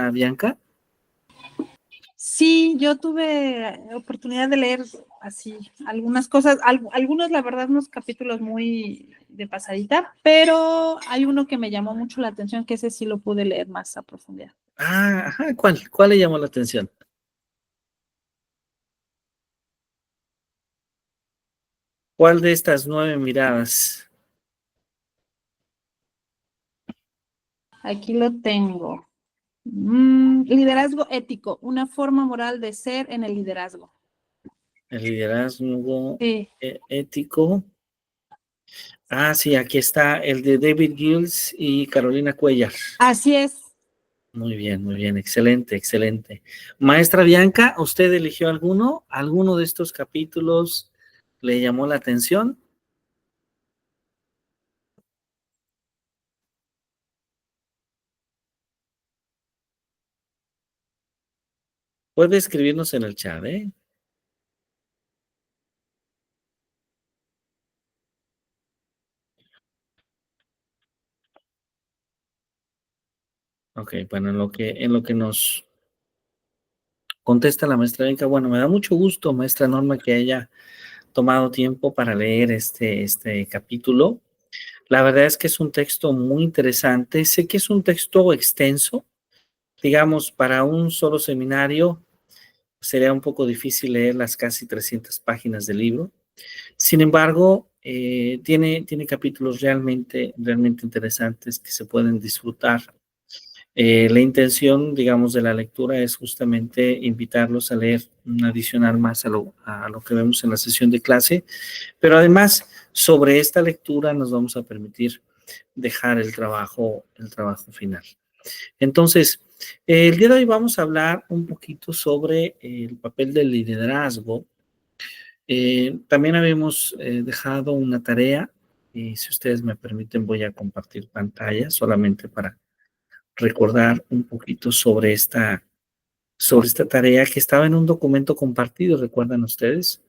maestra Bianca? Sí, yo tuve oportunidad de leer así algunas cosas, algunos, la verdad, unos capítulos muy de pasadita, pero hay uno que me llamó mucho la atención, que ese sí lo pude leer más a profundidad. Ah, ajá, ¿cuál le llamó la atención? ¿Cuál de estas 9 miradas? Aquí lo tengo. Liderazgo ético, una forma moral de ser en el liderazgo. El liderazgo Sí, ético. Ah, sí, aquí está el de David Giles y Carolina Cuellar. así es. Muy bien, excelente, excelente. Maestra Bianca, ¿usted eligió alguno? ¿Alguno de estos capítulos le llamó la atención? Puede escribirnos en el chat, ¿eh? Ok, bueno, en lo que nos contesta la maestra Bianca, bueno, me da mucho gusto, maestra Norma, que haya tomado tiempo para leer este capítulo. La verdad es que es un texto muy interesante. Sé que es un texto extenso, digamos, para un solo seminario sería un poco difícil leer las casi 300 páginas del libro. Sin embargo, tiene capítulos realmente interesantes que se pueden disfrutar. La intención, digamos, de la lectura es justamente invitarlos a leer, adicionar más a lo que vemos en la sesión de clase, pero además, sobre esta lectura nos vamos a permitir dejar el trabajo final. Entonces, el día de hoy vamos a hablar un poquito sobre el papel del liderazgo. También habíamos dejado una tarea, y si ustedes me permiten voy a compartir pantalla solamente para recordar un poquito sobre esta tarea que estaba en un documento compartido, ¿recuerdan ustedes?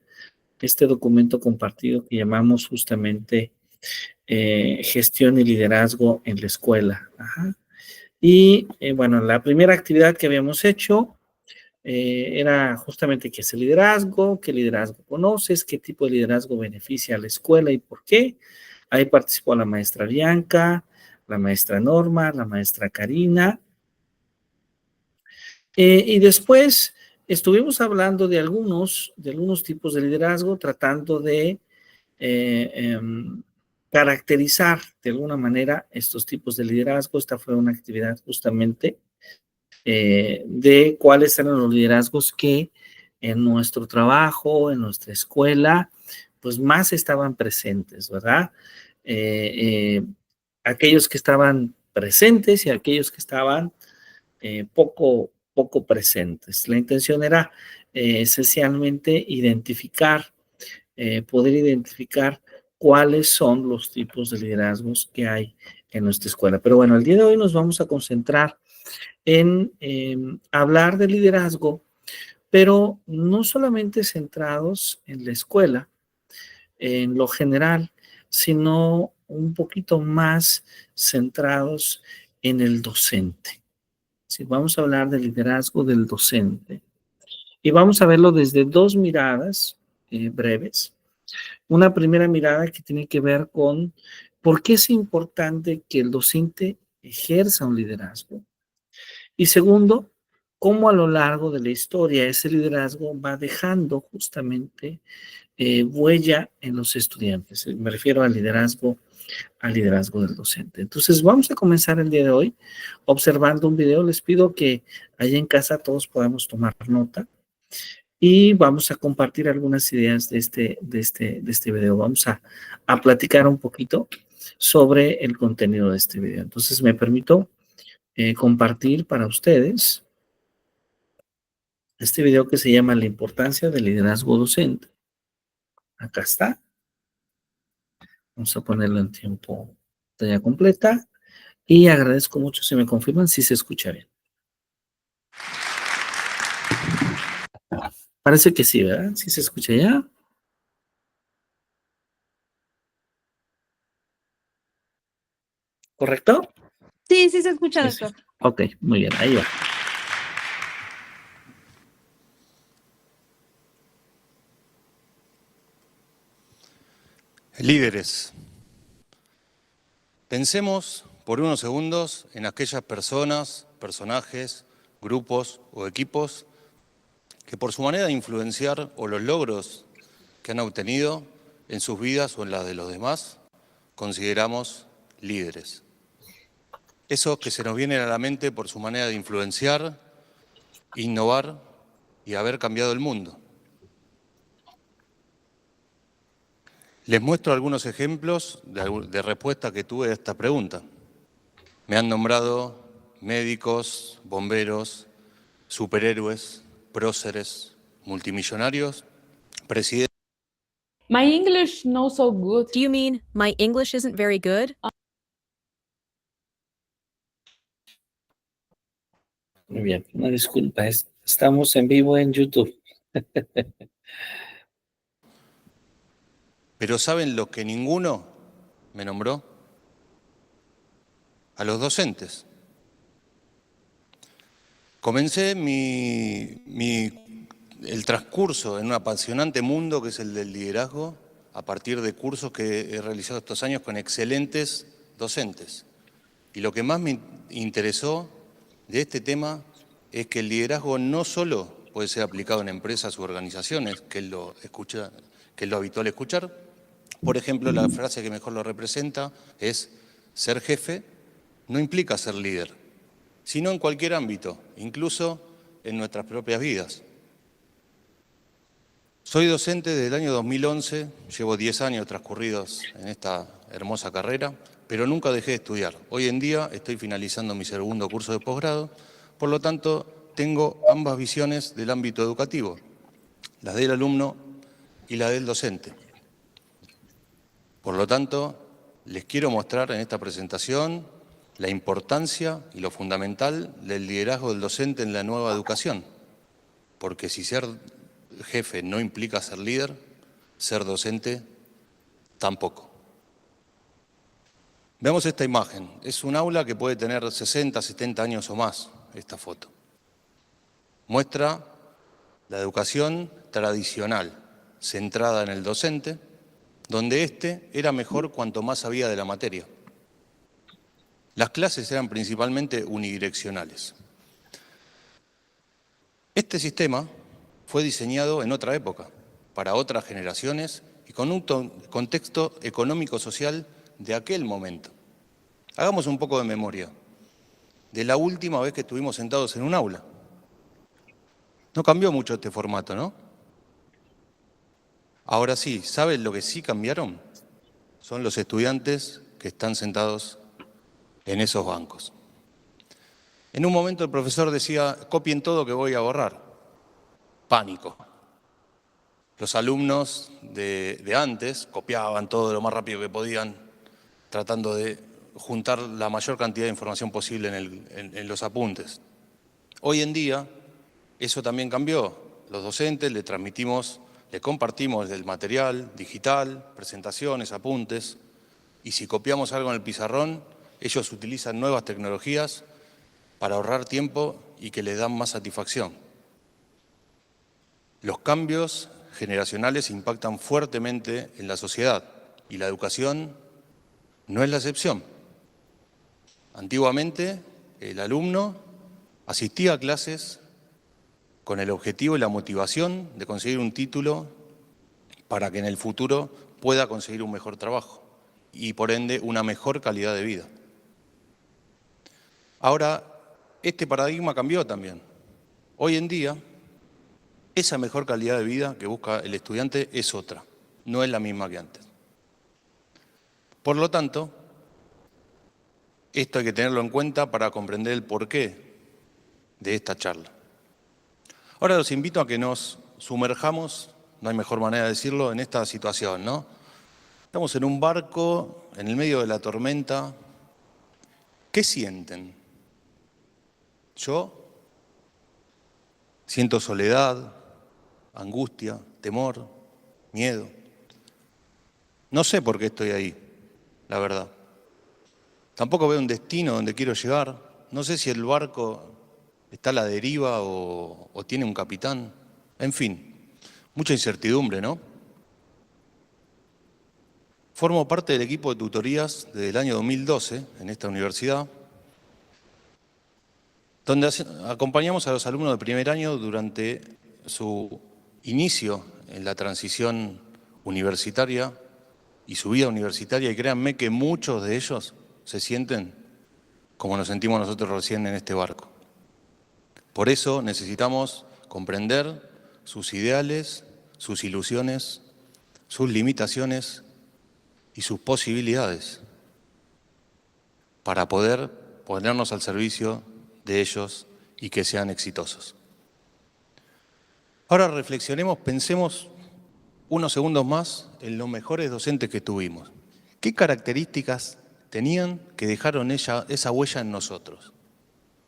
Este documento compartido que llamamos justamente gestión y liderazgo en la escuela. Ajá. Y bueno, la primera actividad que habíamos hecho era justamente qué es el liderazgo, qué liderazgo conoces, qué tipo de liderazgo beneficia a la escuela y por qué. Ahí participó la maestra Bianca, la maestra Norma, la maestra Karina. Y después estuvimos hablando de algunos tipos de liderazgo, tratando de eh, em, caracterizar de alguna manera estos tipos de liderazgo. Esta fue una actividad justamente de cuáles eran los liderazgos que en nuestro trabajo, en nuestra escuela, pues más estaban presentes, ¿verdad? Eh, eh, aquellos que estaban presentes y aquellos que estaban poco presentes. La intención era esencialmente poder identificar cuáles son los tipos de liderazgos que hay en nuestra escuela. Pero bueno, el día de hoy nos vamos a concentrar en hablar de liderazgo, pero no solamente centrados en la escuela, en lo general, sino un poquito más centrados en el docente. Sí, vamos a hablar del liderazgo del docente y vamos a verlo desde dos miradas breves. Una primera mirada que tiene que ver con por qué es importante que el docente ejerza un liderazgo. Y segundo, cómo a lo largo de la historia ese liderazgo va dejando justamente huella en los estudiantes. Me refiero al liderazgo del docente. Entonces, vamos a comenzar el día de hoy observando un video. Les pido que allá en casa todos podamos tomar nota y vamos a compartir algunas ideas de este video. Vamos a platicar un poquito sobre el contenido de este video. Entonces, me permito compartir para ustedes este video que se llama La importancia del liderazgo docente. Acá está. Vamos a ponerlo en tiempo pantalla completa y agradezco mucho si me confirman si se escucha bien. Parece que sí, ¿verdad? ¿Sí se escucha ya? ¿Correcto? Sí, sí se escucha, Sí, sí. doctor. Ok, muy bien, ahí va. Líderes. Pensemos por unos segundos en aquellas personas, personajes, grupos o equipos que por su manera de influenciar o los logros que han obtenido en sus vidas o en las de los demás, consideramos líderes. Esos que se nos vienen a la mente por su manera de influenciar, innovar y haber cambiado el mundo. Les muestro algunos ejemplos de respuesta que tuve a esta pregunta. Me han nombrado médicos, bomberos, superhéroes, próceres, multimillonarios, presidentes. My English not so good. Do you mean my English isn't very good? Muy bien, una disculpa, estamos en vivo en YouTube. Pero ¿saben lo que ninguno me nombró? A los docentes. Comencé el transcurso en un apasionante mundo que es el del liderazgo a partir de cursos que he realizado estos años con excelentes docentes. Y lo que más me interesó de este tema es que el liderazgo no solo puede ser aplicado en empresas u organizaciones, que es lo habitual escuchar. Por ejemplo, la frase que mejor lo representa es: ser jefe no implica ser líder, sino en cualquier ámbito, incluso en nuestras propias vidas. Soy docente desde el año 2011, llevo 10 años transcurridos en esta hermosa carrera, pero nunca dejé de estudiar. Hoy en día estoy finalizando mi segundo curso de posgrado, por lo tanto tengo ambas visiones del ámbito educativo, la del alumno y la del docente. Por lo tanto, les quiero mostrar en esta presentación la importancia y lo fundamental del liderazgo del docente en la nueva educación, porque si ser jefe no implica ser líder, ser docente tampoco. Veamos esta imagen. Es un aula que puede tener 60, 70 años o más, esta foto. Muestra la educación tradicional, centrada en el docente, donde éste era mejor cuanto más sabía de la materia. Las clases eran principalmente unidireccionales. Este sistema fue diseñado en otra época, para otras generaciones y con un contexto económico-social de aquel momento. Hagamos un poco de memoria de la última vez que estuvimos sentados en un aula. No cambió mucho este formato, ¿no? Ahora sí, ¿saben lo que sí cambiaron? Son los estudiantes que están sentados en esos bancos. En un momento el profesor decía: copien todo que voy a borrar. Pánico. Los alumnos de antes copiaban todo lo más rápido que podían, tratando de juntar la mayor cantidad de información posible en los apuntes. Hoy en día eso también cambió. Los docentes le compartimos el material digital, presentaciones, apuntes, y si copiamos algo en el pizarrón, ellos utilizan nuevas tecnologías para ahorrar tiempo y que les dan más satisfacción. Los cambios generacionales impactan fuertemente en la sociedad y la educación no es la excepción. Antiguamente, el alumno asistía a clases con el objetivo y la motivación de conseguir un título para que en el futuro pueda conseguir un mejor trabajo y, por ende, una mejor calidad de vida. Ahora, este paradigma cambió también. Hoy en día, esa mejor calidad de vida que busca el estudiante es otra, no es la misma que antes. Por lo tanto, esto hay que tenerlo en cuenta para comprender el porqué de esta charla. Ahora los invito a que nos sumerjamos, no hay mejor manera de decirlo, en esta situación, ¿no? Estamos en un barco, en el medio de la tormenta. ¿Qué sienten? Yo siento soledad, angustia, temor, miedo. No sé por qué estoy ahí, la verdad. Tampoco veo un destino donde quiero llegar. No sé si el barco está a la deriva o tiene un capitán. En fin, mucha incertidumbre, ¿no? Formo parte del equipo de tutorías desde el año 2012 en esta universidad, donde acompañamos a los alumnos de primer año durante su inicio en la transición universitaria y su vida universitaria, y créanme que muchos de ellos se sienten como nos sentimos nosotros recién en este barco. Por eso necesitamos comprender sus ideales, sus ilusiones, sus limitaciones y sus posibilidades para poder ponernos al servicio de ellos y que sean exitosos. Ahora reflexionemos, pensemos unos segundos más en los mejores docentes que tuvimos. ¿Qué características tenían que dejaron esa huella en nosotros?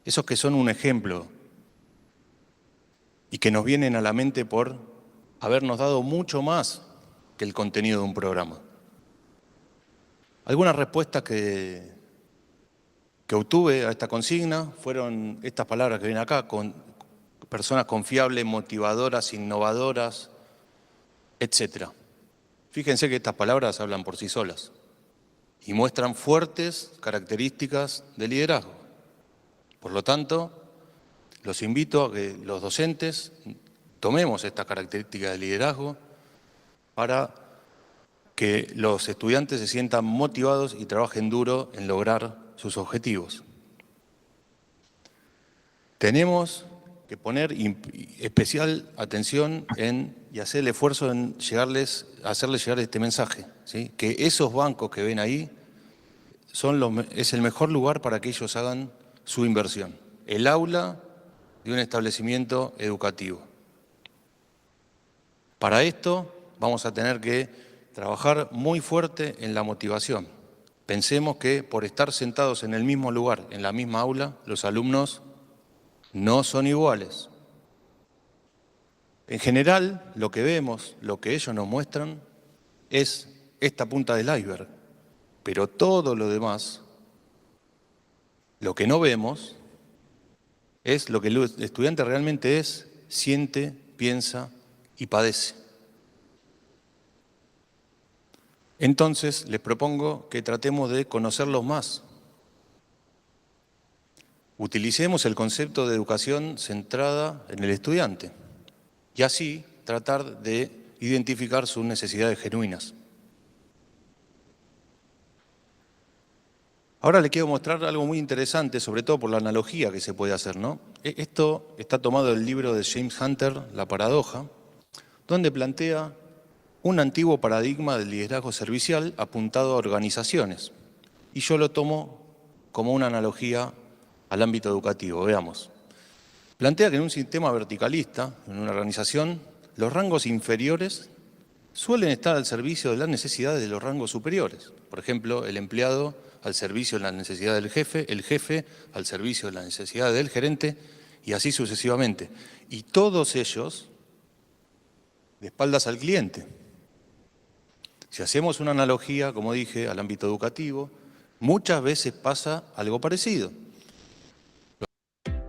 Esos que son un ejemplo y que nos vienen a la mente por habernos dado mucho más que el contenido de un programa. Algunas respuestas que obtuve a esta consigna fueron estas palabras que vienen acá, con personas confiables, motivadoras, innovadoras, etc. Fíjense que estas palabras hablan por sí solas y muestran fuertes características de liderazgo. Por lo tanto, los invito a que los docentes tomemos estas características de liderazgo para que los estudiantes se sientan motivados y trabajen duro en lograr sus objetivos. Tenemos que poner especial atención y hacer el esfuerzo en hacerles llegar este mensaje, ¿sí? Que esos bancos que ven ahí es el mejor lugar para que ellos hagan su inversión. El aula de un establecimiento educativo. Para esto vamos a tener que trabajar muy fuerte en la motivación. Pensemos que por estar sentados en el mismo lugar, en la misma aula, los alumnos no son iguales. En general, lo que vemos, lo que ellos nos muestran, es esta punta del iceberg. Pero todo lo demás, lo que no vemos, es lo que el estudiante realmente es, siente, piensa y padece. Entonces, les propongo que tratemos de conocerlos más. Utilicemos el concepto de educación centrada en el estudiante y así tratar de identificar sus necesidades genuinas. Ahora les quiero mostrar algo muy interesante, sobre todo por la analogía que se puede hacer, ¿no? Esto está tomado del libro de James Hunter, La paradoja, donde plantea un antiguo paradigma del liderazgo servicial apuntado a organizaciones. Y yo lo tomo como una analogía al ámbito educativo. Veamos. Plantea que en un sistema verticalista, en una organización, los rangos inferiores suelen estar al servicio de las necesidades de los rangos superiores. Por ejemplo, el empleado al servicio de las necesidades del jefe, el jefe al servicio de las necesidades del gerente y así sucesivamente. Y todos ellos de espaldas al cliente. Si hacemos una analogía, como dije, al ámbito educativo, muchas veces pasa algo parecido.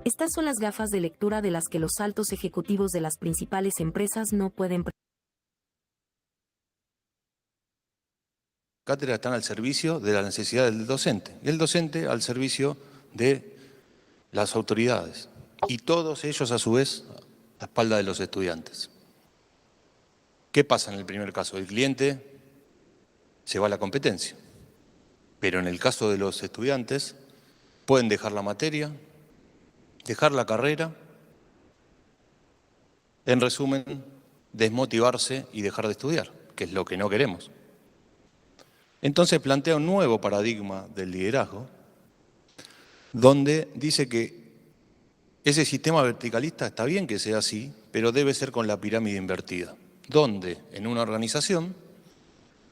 Estas son las gafas de lectura de las que los altos ejecutivos de las principales empresas no pueden. Cátedras están al servicio de la necesidad del docente y el docente al servicio de las autoridades y todos ellos a su vez a la espalda de los estudiantes. ¿Qué pasa en el primer caso? El cliente se va a la competencia, pero en el caso de los estudiantes pueden dejar la materia, dejar la carrera, en resumen, desmotivarse y dejar de estudiar, que es lo que no queremos. Entonces plantea un nuevo paradigma del liderazgo, donde dice que ese sistema verticalista está bien que sea así, pero debe ser con la pirámide invertida, donde en una organización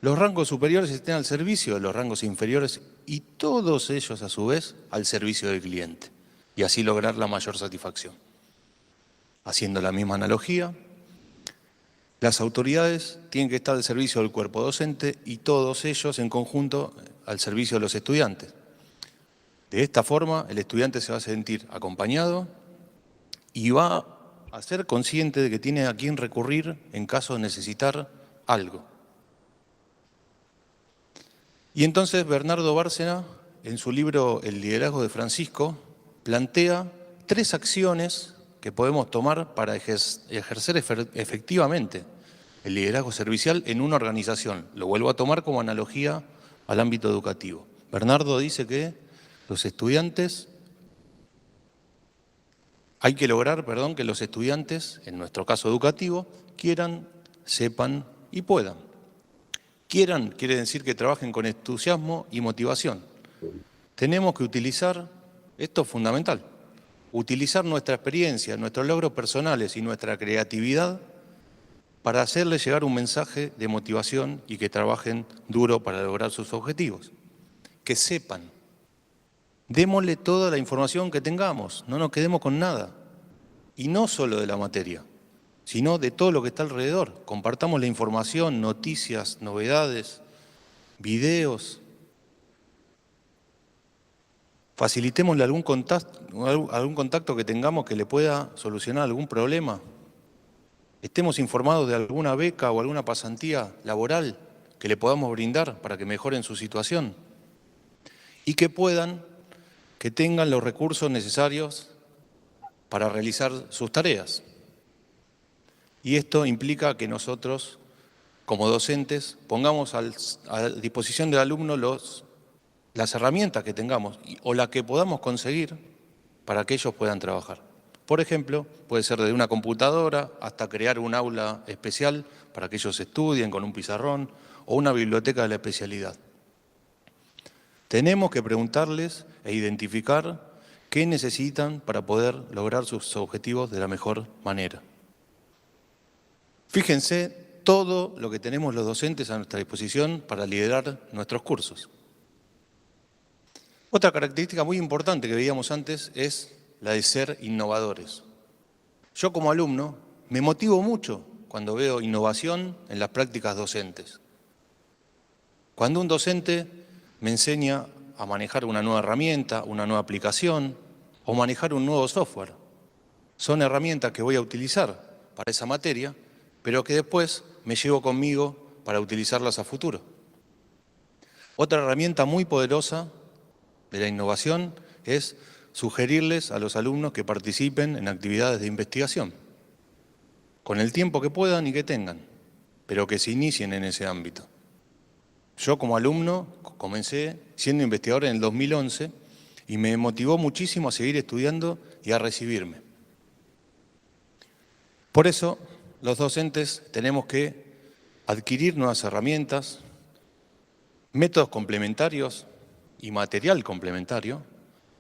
los rangos superiores estén al servicio de los rangos inferiores y todos ellos a su vez al servicio del cliente, y así lograr la mayor satisfacción. Haciendo la misma analogía, las autoridades tienen que estar al servicio del cuerpo docente y todos ellos en conjunto al servicio de los estudiantes. De esta forma, el estudiante se va a sentir acompañado y va a ser consciente de que tiene a quién recurrir en caso de necesitar algo. Y entonces Bernardo Bárcena, en su libro El liderazgo de Francisco, plantea 3 acciones que podemos tomar para ejercer efectivamente el liderazgo servicial en una organización. Lo vuelvo a tomar como analogía al ámbito educativo. Bernardo dice que los estudiantes, hay que lograr, que los estudiantes, en nuestro caso educativo, quieran, sepan y puedan. Quieran quiere decir que trabajen con entusiasmo y motivación. Tenemos que utilizar, esto es fundamental, utilizar nuestra experiencia, nuestros logros personales y nuestra creatividad para hacerles llegar un mensaje de motivación y que trabajen duro para lograr sus objetivos. Que sepan. Démosle toda la información que tengamos, no nos quedemos con nada. Y no solo de la materia, sino de todo lo que está alrededor. Compartamos la información, noticias, novedades, videos. Facilitémosle algún contacto que tengamos que le pueda solucionar algún problema. Estemos informados de alguna beca o alguna pasantía laboral que le podamos brindar para que mejoren su situación. Y que tengan los recursos necesarios para realizar sus tareas. Y esto implica que nosotros, como docentes, pongamos a disposición del alumno las herramientas que tengamos o las que podamos conseguir para que ellos puedan trabajar. Por ejemplo, puede ser desde una computadora hasta crear un aula especial para que ellos estudien con un pizarrón o una biblioteca de la especialidad. Tenemos que preguntarles e identificar qué necesitan para poder lograr sus objetivos de la mejor manera. Fíjense todo lo que tenemos los docentes a nuestra disposición para liderar nuestros cursos. Otra característica muy importante que veíamos antes es la de ser innovadores. Yo como alumno me motivo mucho cuando veo innovación en las prácticas docentes. Cuando un docente me enseña a manejar una nueva herramienta, una nueva aplicación o manejar un nuevo software. Son herramientas que voy a utilizar para esa materia, pero que después me llevo conmigo para utilizarlas a futuro. Otra herramienta muy poderosa de la innovación es sugerirles a los alumnos que participen en actividades de investigación, con el tiempo que puedan y que tengan, pero que se inicien en ese ámbito. Yo como alumno comencé siendo investigador en el 2011 y me motivó muchísimo a seguir estudiando y a recibirme. Por eso, los docentes tenemos que adquirir nuevas herramientas, métodos complementarios y material complementario,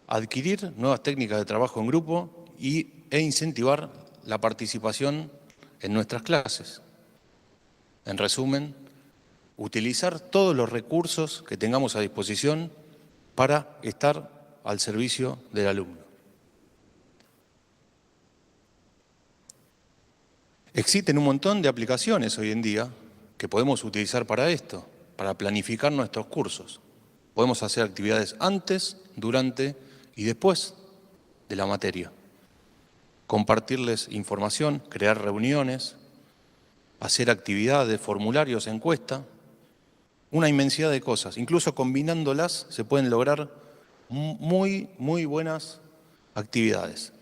adquirir nuevas técnicas de trabajo en grupo e incentivar la participación en nuestras clases. En resumen, utilizar todos los recursos que tengamos a disposición para estar al servicio del alumno. Existen un montón de aplicaciones hoy en día que podemos utilizar para esto, para planificar nuestros cursos. Podemos hacer actividades antes, durante y después de la materia. Compartirles información, crear reuniones, hacer actividades, formularios, encuestas, una inmensidad de cosas. Incluso combinándolas se pueden lograr muy buenas actividades.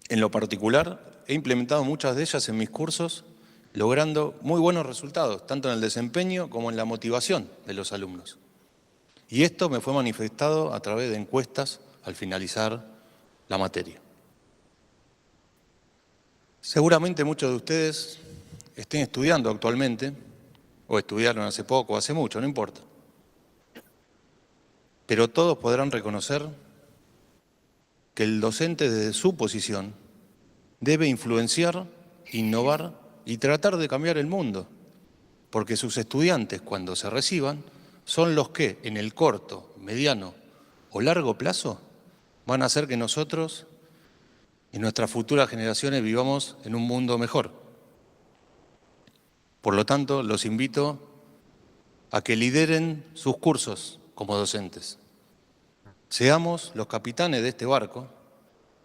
En lo particular, he implementado muchas de ellas en mis cursos, logrando muy buenos resultados, tanto en el desempeño como en la motivación de los alumnos. Y esto me fue manifestado a través de encuestas al finalizar la materia. Seguramente muchos de ustedes estén estudiando actualmente, o estudiaron hace poco o hace mucho, no importa. Pero todos podrán reconocer que el docente desde su posición debe influenciar, innovar y tratar de cambiar el mundo, porque sus estudiantes cuando se reciban son los que en el corto, mediano o largo plazo van a hacer que nosotros y nuestras futuras generaciones vivamos en un mundo mejor. Por lo tanto, los invito a que lideren sus cursos como docentes. Seamos los capitanes de este barco,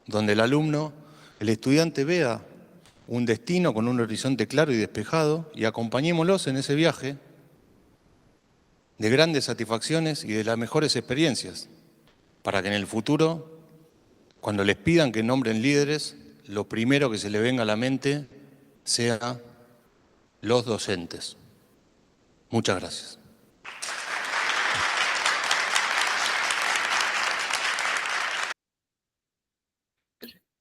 donde el alumno, el estudiante vea un destino con un horizonte claro y despejado y acompañémoslos en ese viaje de grandes satisfacciones y de las mejores experiencias, para que en el futuro, cuando les pidan que nombren líderes, lo primero que se le venga a la mente sea los docentes. Muchas gracias.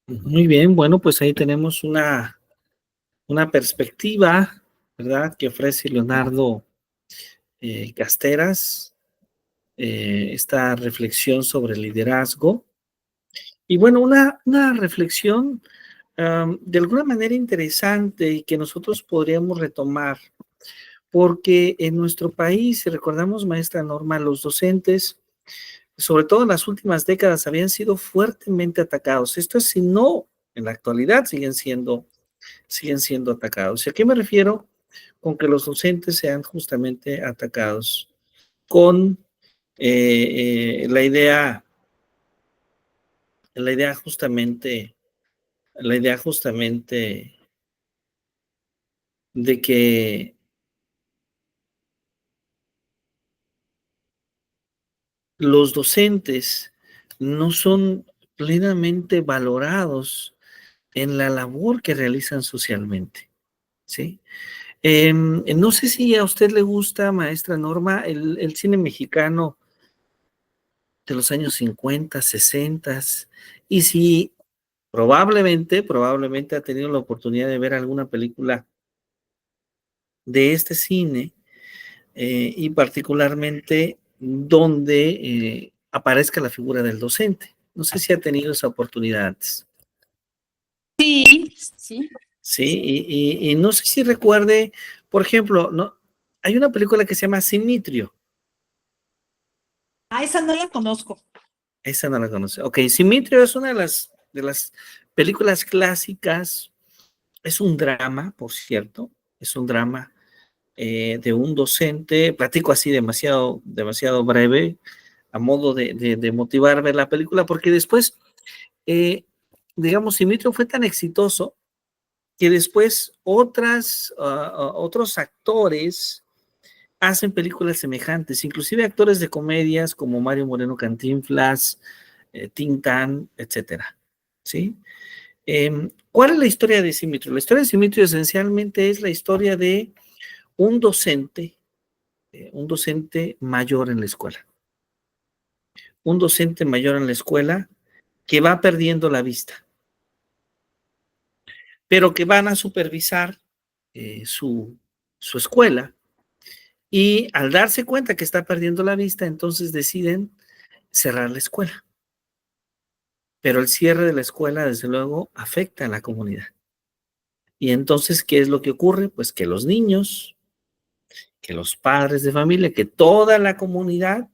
Muy bien, bueno, pues ahí tenemos una perspectiva, ¿verdad?, que ofrece Leonardo Casteras, esta reflexión sobre liderazgo. Y bueno, una reflexión de alguna manera interesante y que nosotros podríamos retomar, porque en nuestro país, si recordamos, maestra Norma, los docentes, sobre todo en las últimas décadas, habían sido fuertemente atacados. Esto es, si no, en la actualidad siguen siendo atacados. ¿Y a qué me refiero? Con que los docentes sean justamente atacados con la idea justamente, de que los docentes no son plenamente valorados en la labor que realizan socialmente, ¿sí? No sé si a usted le gusta, maestra Norma, el cine mexicano de los años 50, 60, y si probablemente ha tenido la oportunidad de ver alguna película de este cine, y particularmente donde aparezca la figura del docente. No sé si ha tenido esa oportunidad antes. Sí, sí. Sí, y no sé si recuerde, por ejemplo, ¿no? Hay una película que se llama Simitrio. Ah, esa no la conozco. Esa no la conoce. Ok, Simitrio es una de las películas clásicas. Es un drama, por cierto. Es un drama de un docente. Platico así demasiado breve, a modo de motivar a ver la película, porque después, digamos, Simitrio fue tan exitoso que después otros actores hacen películas semejantes, inclusive actores de comedias como Mario Moreno Cantinflas, Tintán, etcétera, ¿sí? ¿Cuál es la historia de Simitrio? La historia de Simitrio esencialmente es la historia de un docente mayor en la escuela. Un docente mayor en la escuela que va perdiendo la vista, pero que van a supervisar su escuela, y al darse cuenta que está perdiendo la vista, entonces deciden cerrar la escuela. Pero el cierre de la escuela, desde luego, afecta a la comunidad. Y entonces, ¿qué es lo que ocurre? Pues que los niños, que los padres de familia, que toda la comunidad,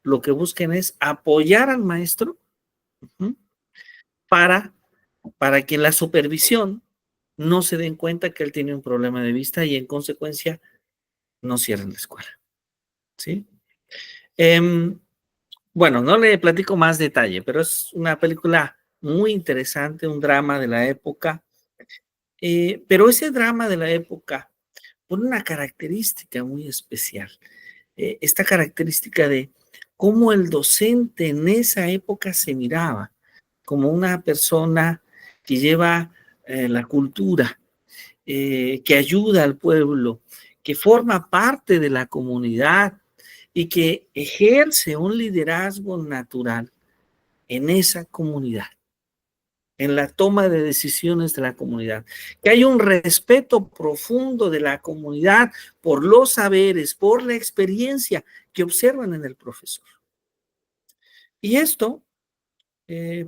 lo que busquen es apoyar al maestro, ¿uh?, para, que en la supervisión no se den cuenta que él tiene un problema de vista y en consecuencia no cierren la escuela, ¿sí? Bueno, no le platico más detalle, pero es una película muy interesante, un drama de la época, pero ese drama de la época pone una característica muy especial, esta característica de cómo el docente en esa época se miraba como una persona que lleva la cultura, que ayuda al pueblo, que forma parte de la comunidad y que ejerce un liderazgo natural en esa comunidad, en la toma de decisiones de la comunidad, que hay un respeto profundo de la comunidad por los saberes, por la experiencia que observan en el profesor. Y esto,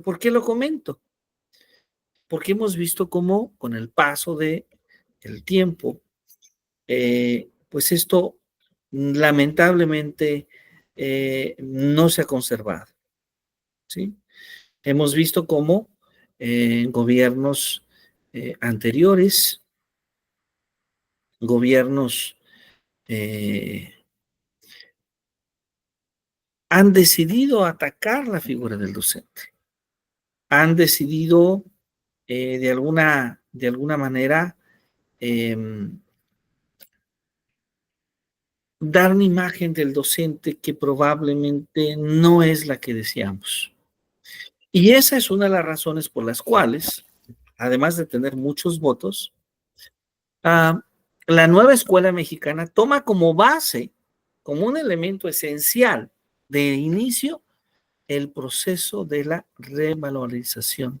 ¿por qué lo comento? Porque hemos visto cómo con el paso del tiempo, pues esto lamentablemente no se ha conservado, ¿sí? Hemos visto cómo gobiernos anteriores, gobiernos han decidido atacar la figura del docente, han decidido de alguna manera dar una imagen del docente que probablemente no es la que deseamos. Y esa es una de las razones por las cuales, además de tener muchos votos, ah, la nueva escuela mexicana toma como base, como un elemento esencial de inicio, el proceso de la revalorización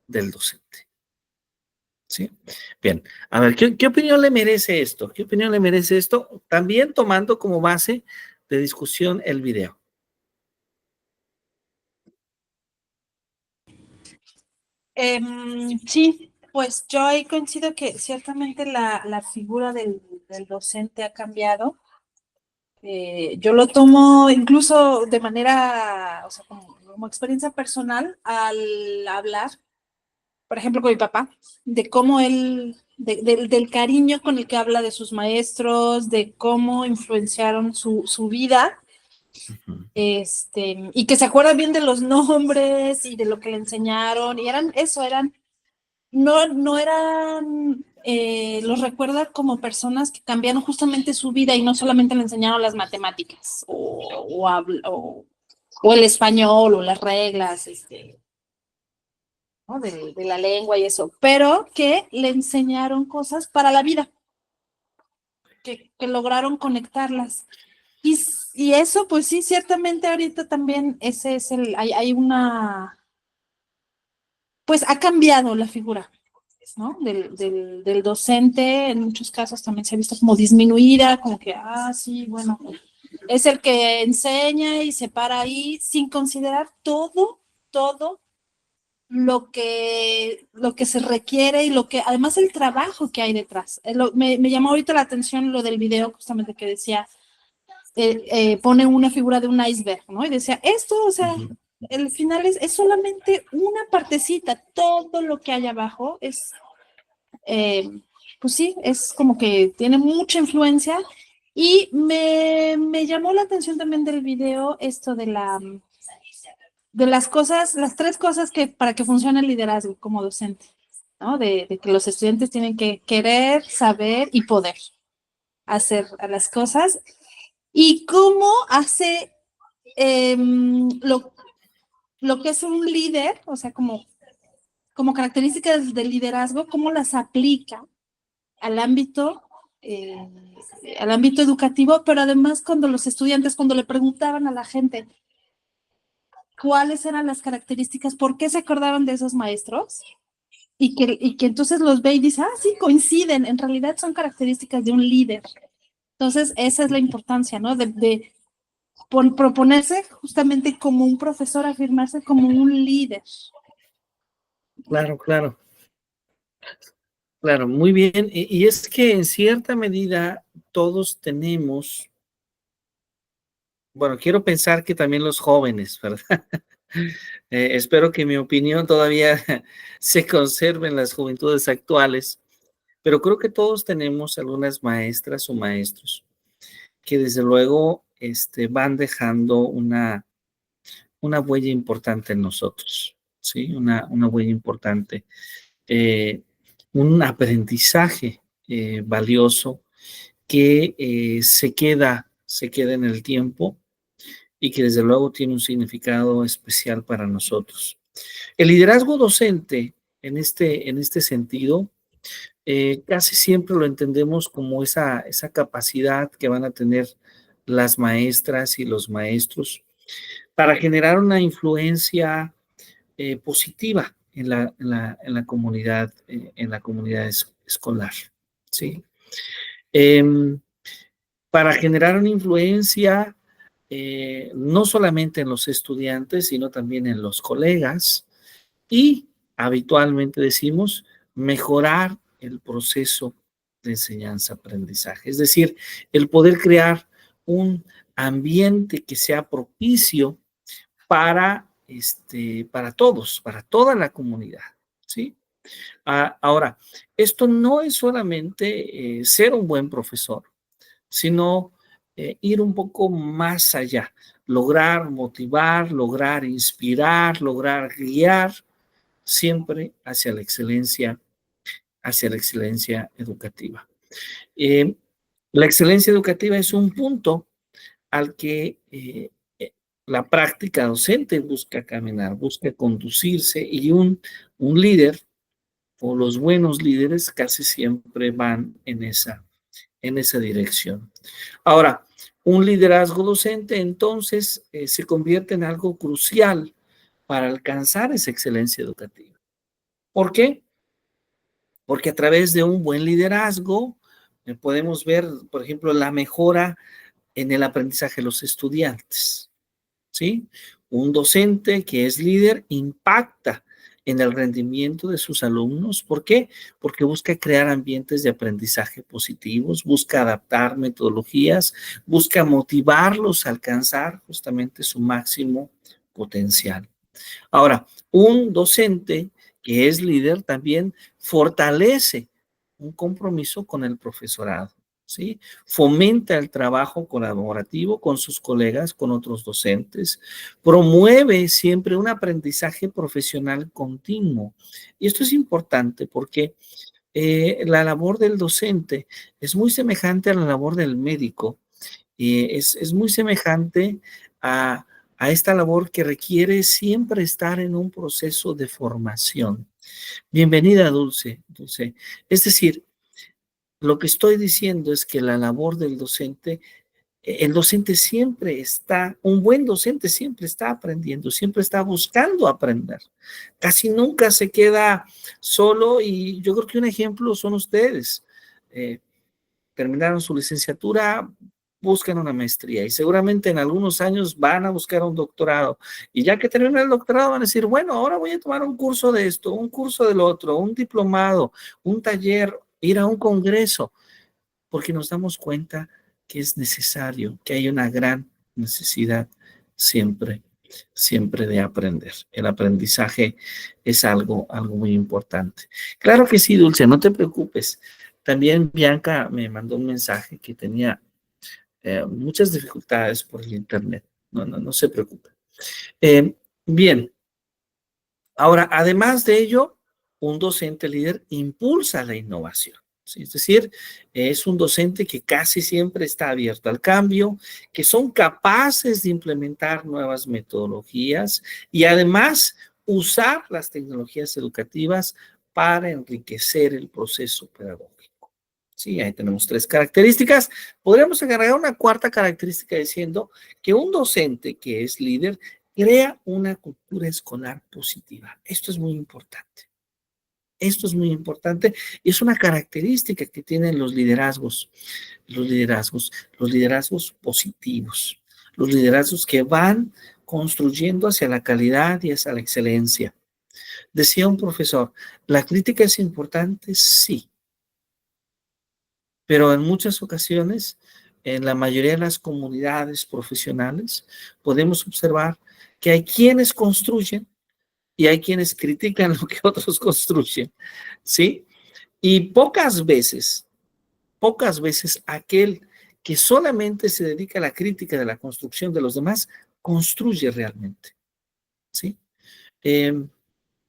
del docente. ¿Sí? Bien, a ver, ¿qué opinión le merece esto? ¿Qué opinión le merece esto? También tomando como base de discusión el video. Sí, pues yo ahí coincido que ciertamente la figura del docente ha cambiado. Yo lo tomo incluso de manera, o sea, como experiencia personal al hablar, por ejemplo, con mi papá, de cómo él, del cariño con el que habla de sus maestros, de cómo influenciaron su vida, y que se acuerda bien de los nombres y de lo que le enseñaron, y no eran, los recuerda como personas que cambiaron justamente su vida y no solamente le enseñaron las matemáticas o el español o las reglas, ¿no? de la lengua y eso, pero que le enseñaron cosas para la vida, que lograron conectarlas. Y eso, pues sí, ciertamente ahorita también ese es hay una, pues ha cambiado la figura, ¿no? Del docente, en muchos casos también se ha visto como disminuida, como que, sí, bueno, es el que enseña y se para ahí sin considerar todo lo que se requiere y lo que, además el trabajo que hay detrás. Me llamó ahorita la atención lo del video justamente que decía, pone una figura de un iceberg, ¿no? Y decía, esto, o sea, el final es solamente una partecita, todo lo que hay abajo pues sí, es como que tiene mucha influencia y me llamó la atención también del video esto de las cosas, las tres cosas que para que funcione el liderazgo como docente, ¿no? De que los estudiantes tienen que querer, saber y poder hacer las cosas y cómo hace lo que es un líder, o sea, como características del liderazgo, cómo las aplica al ámbito, eh, al ámbito educativo, pero además cuando los estudiantes, cuando le preguntaban a la gente cuáles eran las características, por qué se acordaban de esos maestros, y que entonces los ve y dice, sí, coinciden, en realidad son características de un líder. Entonces, esa es la importancia, ¿no? De proponerse justamente como un profesor, afirmarse como un líder. Claro, claro. Claro, muy bien. Y es que en cierta medida todos tenemos, bueno, quiero pensar que también los jóvenes, ¿verdad? Espero que mi opinión todavía se conserve en las juventudes actuales, pero creo que todos tenemos algunas maestras o maestros que desde luego van dejando una huella importante en nosotros, ¿sí? Una huella importante, eh, un aprendizaje valioso que se queda en el tiempo y que desde luego tiene un significado especial para nosotros. El liderazgo docente, en este sentido, casi siempre lo entendemos como esa capacidad que van a tener las maestras y los maestros para generar una influencia positiva en la comunidad escolar, ¿sí? Em, para generar una influencia no solamente en los estudiantes, sino también en los colegas y habitualmente decimos mejorar el proceso de enseñanza-aprendizaje, es decir, el poder crear un ambiente que sea propicio para todos, para toda la comunidad, ¿sí? Ahora, esto no es solamente ser un buen profesor, sino ir un poco más allá, lograr motivar, lograr inspirar, lograr guiar siempre hacia la excelencia educativa. La excelencia educativa es un punto al que la práctica docente busca caminar, busca conducirse y un líder o los buenos líderes casi siempre van en esa dirección. Ahora, un liderazgo docente entonces se convierte en algo crucial para alcanzar esa excelencia educativa. ¿Por qué? Porque a través de un buen liderazgo podemos ver, por ejemplo, la mejora en el aprendizaje de los estudiantes, ¿sí? Un docente que es líder impacta en el rendimiento de sus alumnos. ¿Por qué? Porque busca crear ambientes de aprendizaje positivos, busca adaptar metodologías, busca motivarlos a alcanzar justamente su máximo potencial. Ahora, un docente que es líder también fortalece un compromiso con el profesorado, ¿sí? Fomenta el trabajo colaborativo con sus colegas, con otros docentes, promueve siempre un aprendizaje profesional continuo. Y esto es importante porque la labor del docente es muy semejante a la labor del médico. Es muy semejante a esta labor que requiere siempre estar en un proceso de formación. Bienvenida, Dulce, Dulce. Es decir, lo que estoy diciendo es que la labor del docente, el docente siempre está, un buen docente siempre está aprendiendo, siempre está buscando aprender. Casi nunca se queda solo y yo creo que un ejemplo son ustedes. Terminaron su licenciatura, buscan una maestría y seguramente en algunos años van a buscar un doctorado. Y ya que terminan el doctorado van a decir, bueno, ahora voy a tomar un curso de esto, un curso del otro, un diplomado, un taller, ir a un congreso, porque nos damos cuenta que es necesario, que hay una gran necesidad siempre, siempre de aprender. El aprendizaje es algo muy importante. Claro que sí, Dulce, no te preocupes. También Bianca me mandó un mensaje que tenía muchas dificultades por el internet. No se preocupe. Bien, ahora, además de ello, un docente líder impulsa la innovación. ¿Sí? Es decir, es un docente que casi siempre está abierto al cambio, que son capaces de implementar nuevas metodologías y además usar las tecnologías educativas para enriquecer el proceso pedagógico. Sí, ahí tenemos 3 características. Podríamos agregar una 4ª característica diciendo que un docente que es líder crea una cultura escolar positiva. Esto es muy importante. Esto es muy importante y es una característica que tienen los liderazgos positivos, los liderazgos que van construyendo hacia la calidad y hacia la excelencia. Decía un profesor, ¿la crítica es importante? Sí, pero en muchas ocasiones, en la mayoría de las comunidades profesionales, podemos observar que hay quienes construyen y hay quienes critican lo que otros construyen, ¿sí? Y pocas veces aquel que solamente se dedica a la crítica de la construcción de los demás, construye realmente, ¿sí?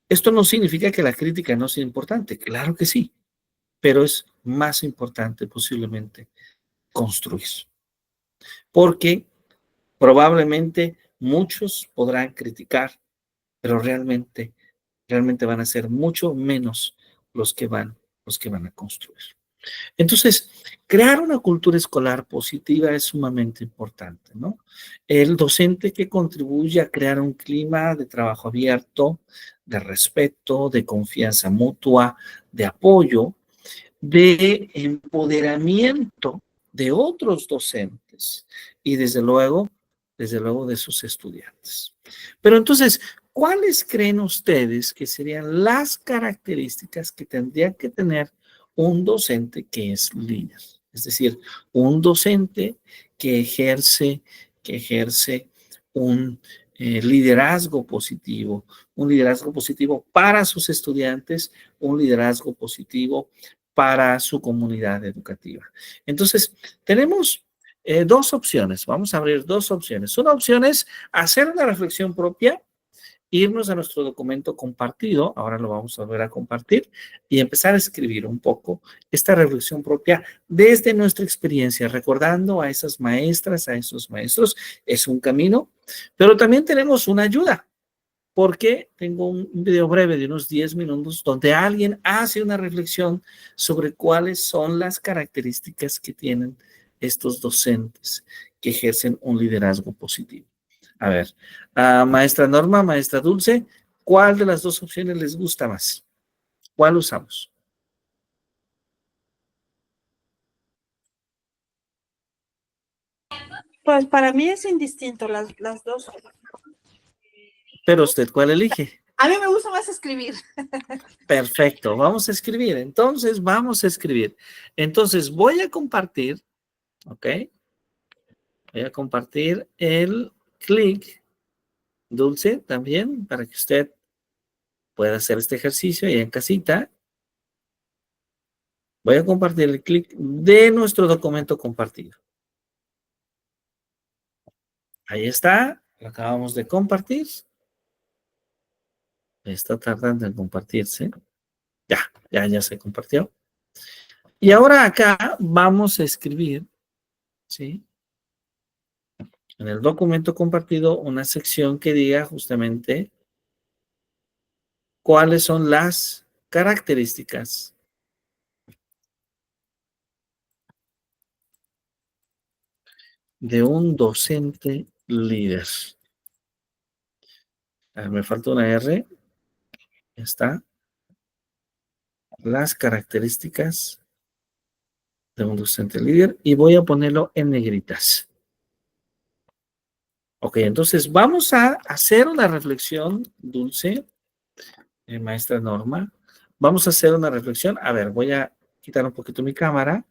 Esto no significa que la crítica no sea importante, claro que sí, pero es más importante posiblemente construir, porque probablemente muchos podrán criticar, pero realmente van a ser mucho menos los que van a construir. Entonces, crear una cultura escolar positiva es sumamente importante, ¿no? El docente que contribuye a crear un clima de trabajo abierto, de respeto, de confianza mutua, de apoyo, de empoderamiento de otros docentes y desde luego de sus estudiantes. Pero entonces, ¿cuáles creen ustedes que serían las características que tendría que tener un docente que es líder? Es decir, un docente que ejerce un liderazgo positivo para sus estudiantes, un liderazgo positivo para su comunidad educativa. Entonces, tenemos 2 opciones. Vamos a abrir 2 opciones. Una opción es hacer una reflexión propia irnos a nuestro documento compartido, ahora lo vamos a volver a compartir, y empezar a escribir un poco esta reflexión propia desde nuestra experiencia, recordando a esas maestras, a esos maestros. Es un camino, pero también tenemos una ayuda, porque tengo un video breve de unos 10 minutos donde alguien hace una reflexión sobre cuáles son las características que tienen estos docentes que ejercen un liderazgo positivo. A ver, maestra Norma, maestra Dulce, ¿cuál de las dos opciones les gusta más? ¿Cuál usamos? Pues para mí es indistinto las dos. Pero usted, ¿cuál elige? A mí me gusta más escribir. Perfecto, vamos a escribir. Entonces, vamos a escribir. Entonces, voy a compartir, ¿ok? Voy a compartir el clic Dulce también para que usted pueda hacer este ejercicio ahí en casita. Voy a compartir el clic de nuestro documento compartido. Ahí está, lo acabamos de compartir. Está tardando en compartirse. Ya se compartió. Y ahora acá vamos a escribir, ¿sí? En el documento compartido una sección que diga justamente cuáles son las características de un docente líder. Me falta una R. Ya está. Las características de un docente líder y voy a ponerlo en negritas. Ok, entonces vamos a hacer una reflexión, Dulce, maestra Norma. Vamos a hacer una reflexión. A ver, voy a quitar un poquito mi cámara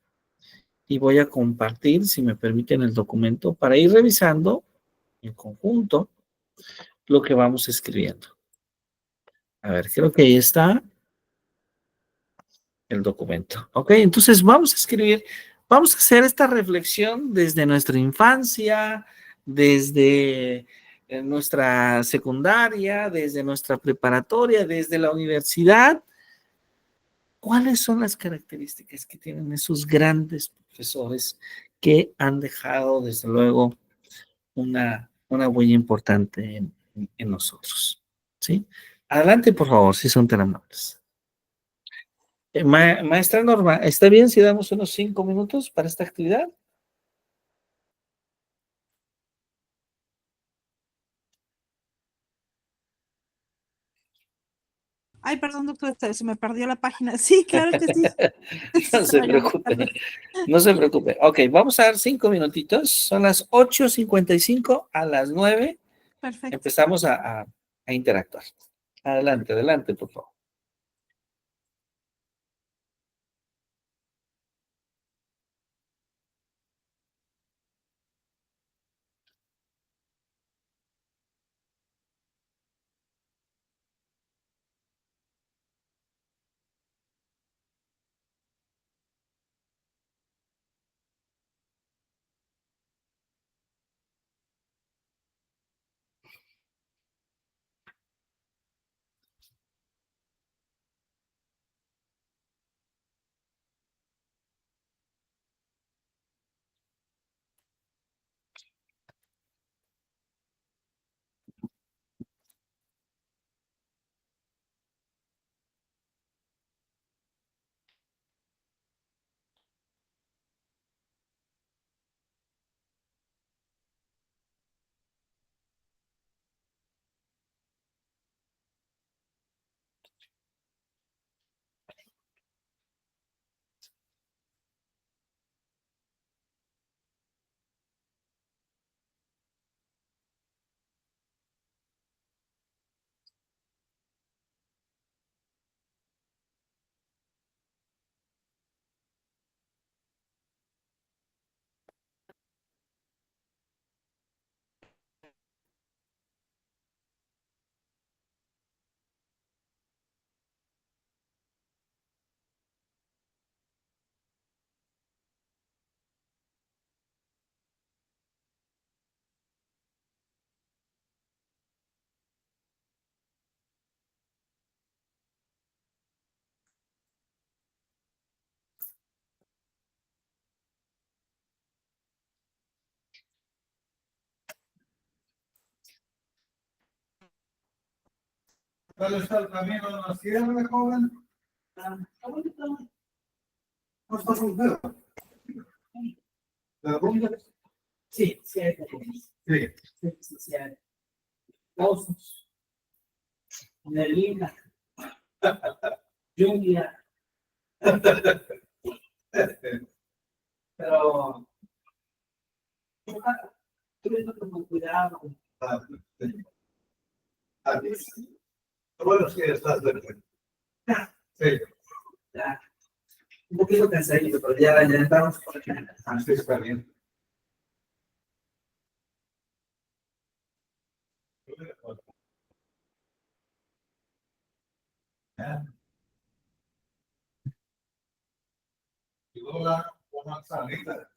y voy a compartir, si me permiten, el documento para ir revisando en conjunto lo que vamos escribiendo. A ver, creo que ahí está el documento. Ok, entonces vamos a escribir, vamos a hacer esta reflexión desde nuestra infancia, desde nuestra secundaria, desde nuestra preparatoria, desde la universidad. ¿Cuáles son las características que tienen esos grandes profesores que han dejado, desde luego, una huella importante en nosotros? ¿Sí? Adelante, por favor, si son tan amables. Maestra Norma, ¿está bien si damos unos 5 minutos para esta actividad? Ay, perdón, doctor, se me perdió la página. Sí, claro que sí. No se preocupe, no se preocupe. Ok, vamos a dar 5 minutitos. Son las 8:55, a las 9 Perfecto. empezamos a interactuar. Adelante, adelante, por favor. ¿Cuál está el camino a la sierra, joven? ¿No está soltero? ¿La rumba? Sí, sí, Sí. sí, hay. Osos, neblina, lluvia, pero tuve con cuidado. Bueno, sí, estás de sí. Ya, un poquito cansadito, pero ya estamos por acá. Así está bien. Y luego la manzanita.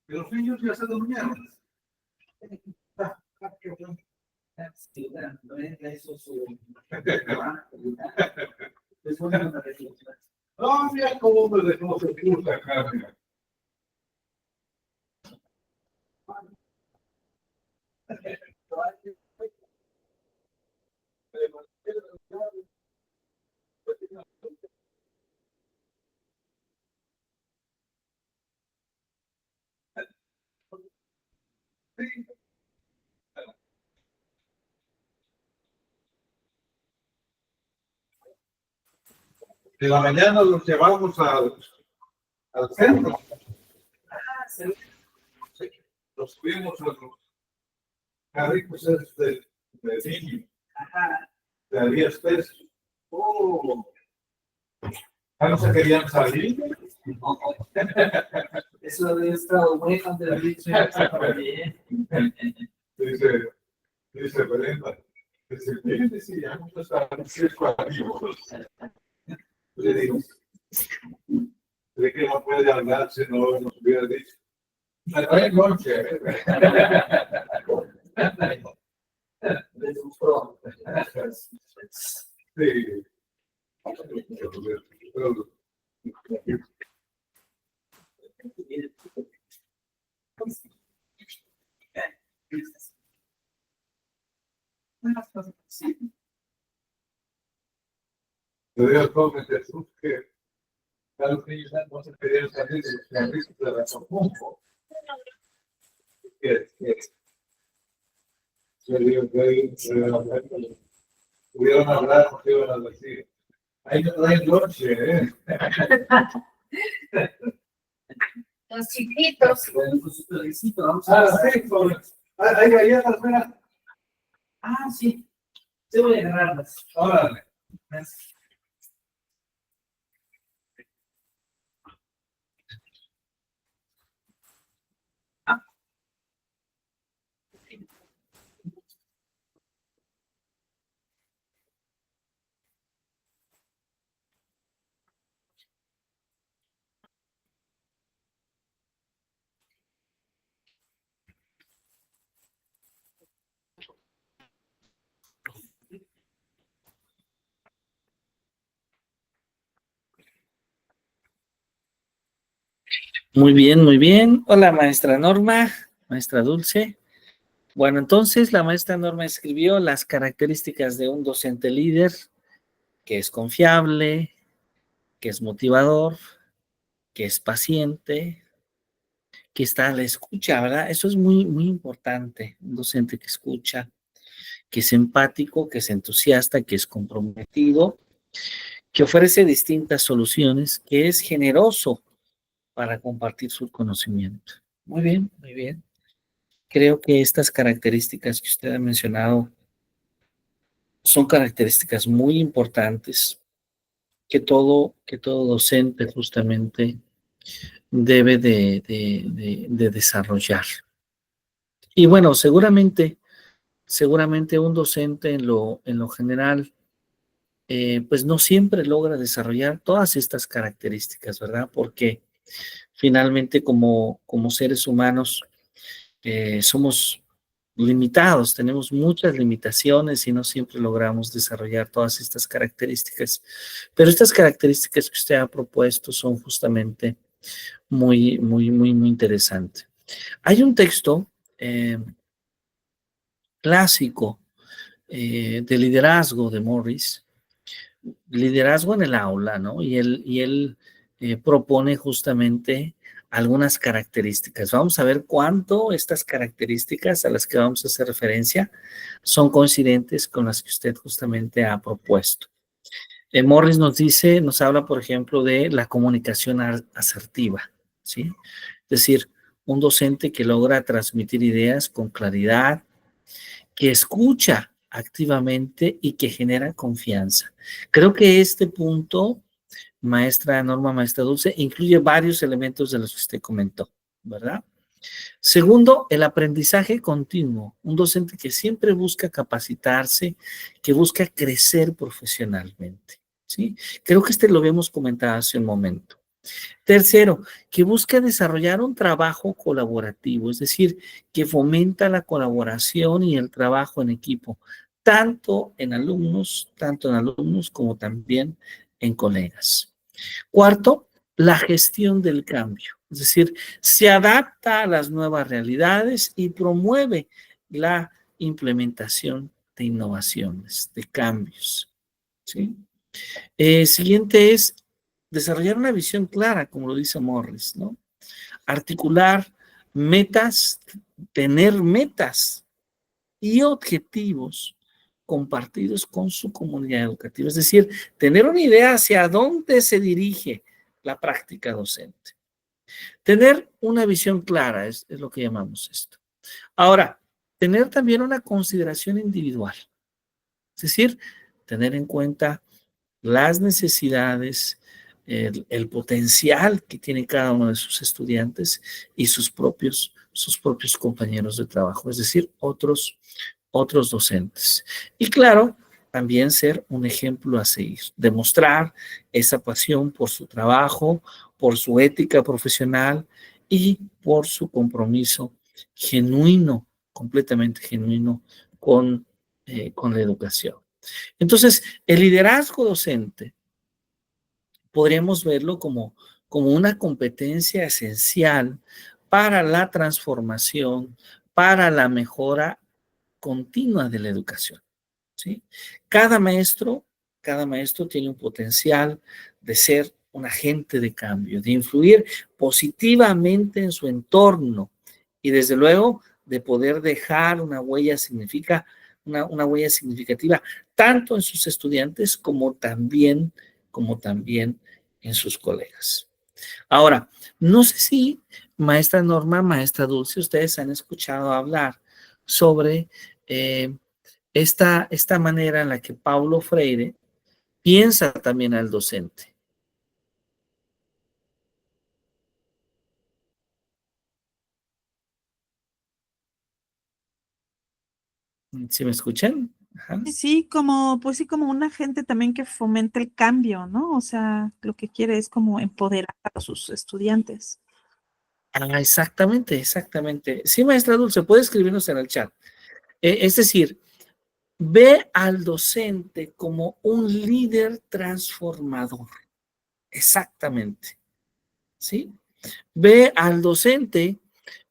Y los niños ya se durmieron. Sí, bueno, no es eso su. Es bueno para reflexionar. No, mira cómo me dejó se puso acá, mira. De la mañana los llevamos al centro. Sí, los subimos a los carritos de niño, de 10 pesos. Oh, ¿ya no se querían salir? Eso había estado bueno de dicho también. Dice Brenda, dice, mire, si ya no está le digo, de que no puede hablar si no nos hubiera dicho. Hay noche. Les gustó. Sí. Le digo al joven Jesús que a los niños no se querían salir de los carritos de la Acapulco. Que le digo que pudieron hablar porque iban a decir, ahí no hay noche, ¿eh? Los chiquitos. Bueno, pues felicito, vamos a Sí, joven. Hay galletas, mira. sí. Te voy a agarrarlas. Órale. Muy bien, muy bien. Hola, maestra Norma, maestra Dulce. Bueno, entonces la maestra Norma escribió las características de un docente líder, que es confiable, que es motivador, que es paciente, que está a la escucha, ¿verdad? Eso es muy, muy importante. Un docente que escucha, que es empático, que es entusiasta, que es comprometido, que ofrece distintas soluciones, que es generoso para compartir su conocimiento. Muy bien, muy bien. Creo que estas características que usted ha mencionado son características muy importantes que todo docente justamente debe de desarrollar. Y bueno, seguramente un docente en lo general, pues no siempre logra desarrollar todas estas características, ¿verdad? Porque finalmente como seres humanos somos limitados, tenemos muchas limitaciones y no siempre logramos desarrollar todas estas características. Pero estas características que usted ha propuesto son justamente muy interesantes. Hay un texto eh, clásico de liderazgo de Morris, liderazgo en el aula, ¿no? Y él propone justamente algunas características. Vamos a ver cuánto estas características a las que vamos a hacer referencia son coincidentes con las que usted justamente ha propuesto. Morris nos dice, nos habla, por ejemplo, de la comunicación asertiva, ¿sí? Es decir, un docente que logra transmitir ideas con claridad, que escucha activamente y que genera confianza. Creo que este punto, maestra Norma, maestra Dulce, incluye varios elementos de los que usted comentó, ¿verdad? Segundo, el aprendizaje continuo. Un docente que siempre busca capacitarse, que busca crecer profesionalmente, ¿sí? Creo que lo habíamos comentado hace un momento. Tercero, que busca desarrollar un trabajo colaborativo, es decir, que fomenta la colaboración y el trabajo en equipo, tanto en alumnos como también en colegas. Cuarto, la gestión del cambio, es decir, se adapta a las nuevas realidades y promueve la implementación de innovaciones, de cambios, ¿sí? Siguiente es desarrollar una visión clara, como lo dice Morris, ¿no? Articular metas, tener metas y objetivos compartidos con su comunidad educativa. Es decir, tener una idea hacia dónde se dirige la práctica docente. Tener una visión clara es lo que llamamos esto. Ahora, tener también una consideración individual. Es decir, tener en cuenta las necesidades, el potencial que tiene cada uno de sus estudiantes y sus propios compañeros de trabajo, es decir, otros docentes. Y claro, también ser un ejemplo a seguir, demostrar esa pasión por su trabajo, por su ética profesional y por su compromiso genuino, completamente genuino con la educación. Entonces, el liderazgo docente podríamos verlo como una competencia esencial para la transformación, para la mejora continua de la educación, ¿sí? Cada maestro tiene un potencial de ser un agente de cambio, de influir positivamente en su entorno y desde luego de poder dejar una huella significativa tanto en sus estudiantes como también en sus colegas. Ahora, no sé si maestra Norma, maestra Dulce, ustedes han escuchado hablar sobre esta manera en la que Paulo Freire piensa también al docente. ¿Sí me escuchan? Ajá. Sí, pues sí, como un agente también que fomenta el cambio, ¿no? O sea, lo que quiere es como empoderar a sus estudiantes. Exactamente. Sí, maestra Dulce, puede escribirnos en el chat. Es decir, ve al docente como un líder transformador. Exactamente. ¿Sí? Ve al docente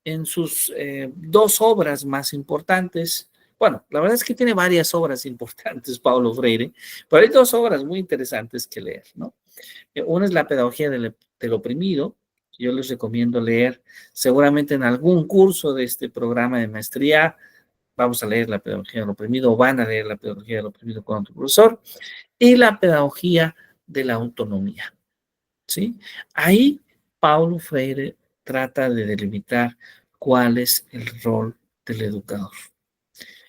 en sus dos obras más importantes. Bueno, la verdad es que tiene varias obras importantes, Paulo Freire, pero hay dos obras muy interesantes que leer, ¿no? Una es La pedagogía del oprimido, que yo les recomiendo leer seguramente en algún curso de este programa de maestría. Vamos a leer La pedagogía del oprimido, o van a leer La pedagogía del oprimido con otro profesor, y La pedagogía de la autonomía, ¿sí? Ahí Paulo Freire trata de delimitar cuál es el rol del educador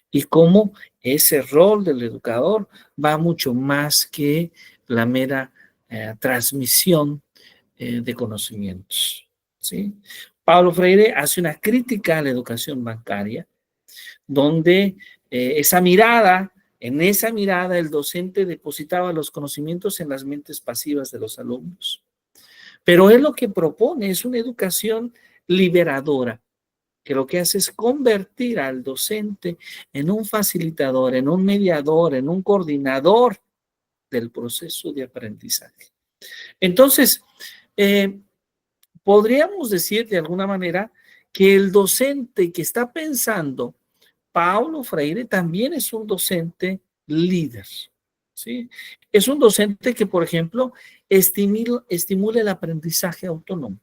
y cómo ese rol del educador va mucho más que la mera transmisión de conocimientos, ¿sí? Paulo Freire hace una crítica a la educación bancaria, donde en esa mirada el docente depositaba los conocimientos en las mentes pasivas de los alumnos. Pero él lo que propone es una educación liberadora, que lo que hace es convertir al docente en un facilitador, en un mediador, en un coordinador del proceso de aprendizaje. Entonces, podríamos decir de alguna manera que el docente que está pensando, Paulo Freire, también es un docente líder, ¿sí? Es un docente que, por ejemplo, estimula el aprendizaje autónomo,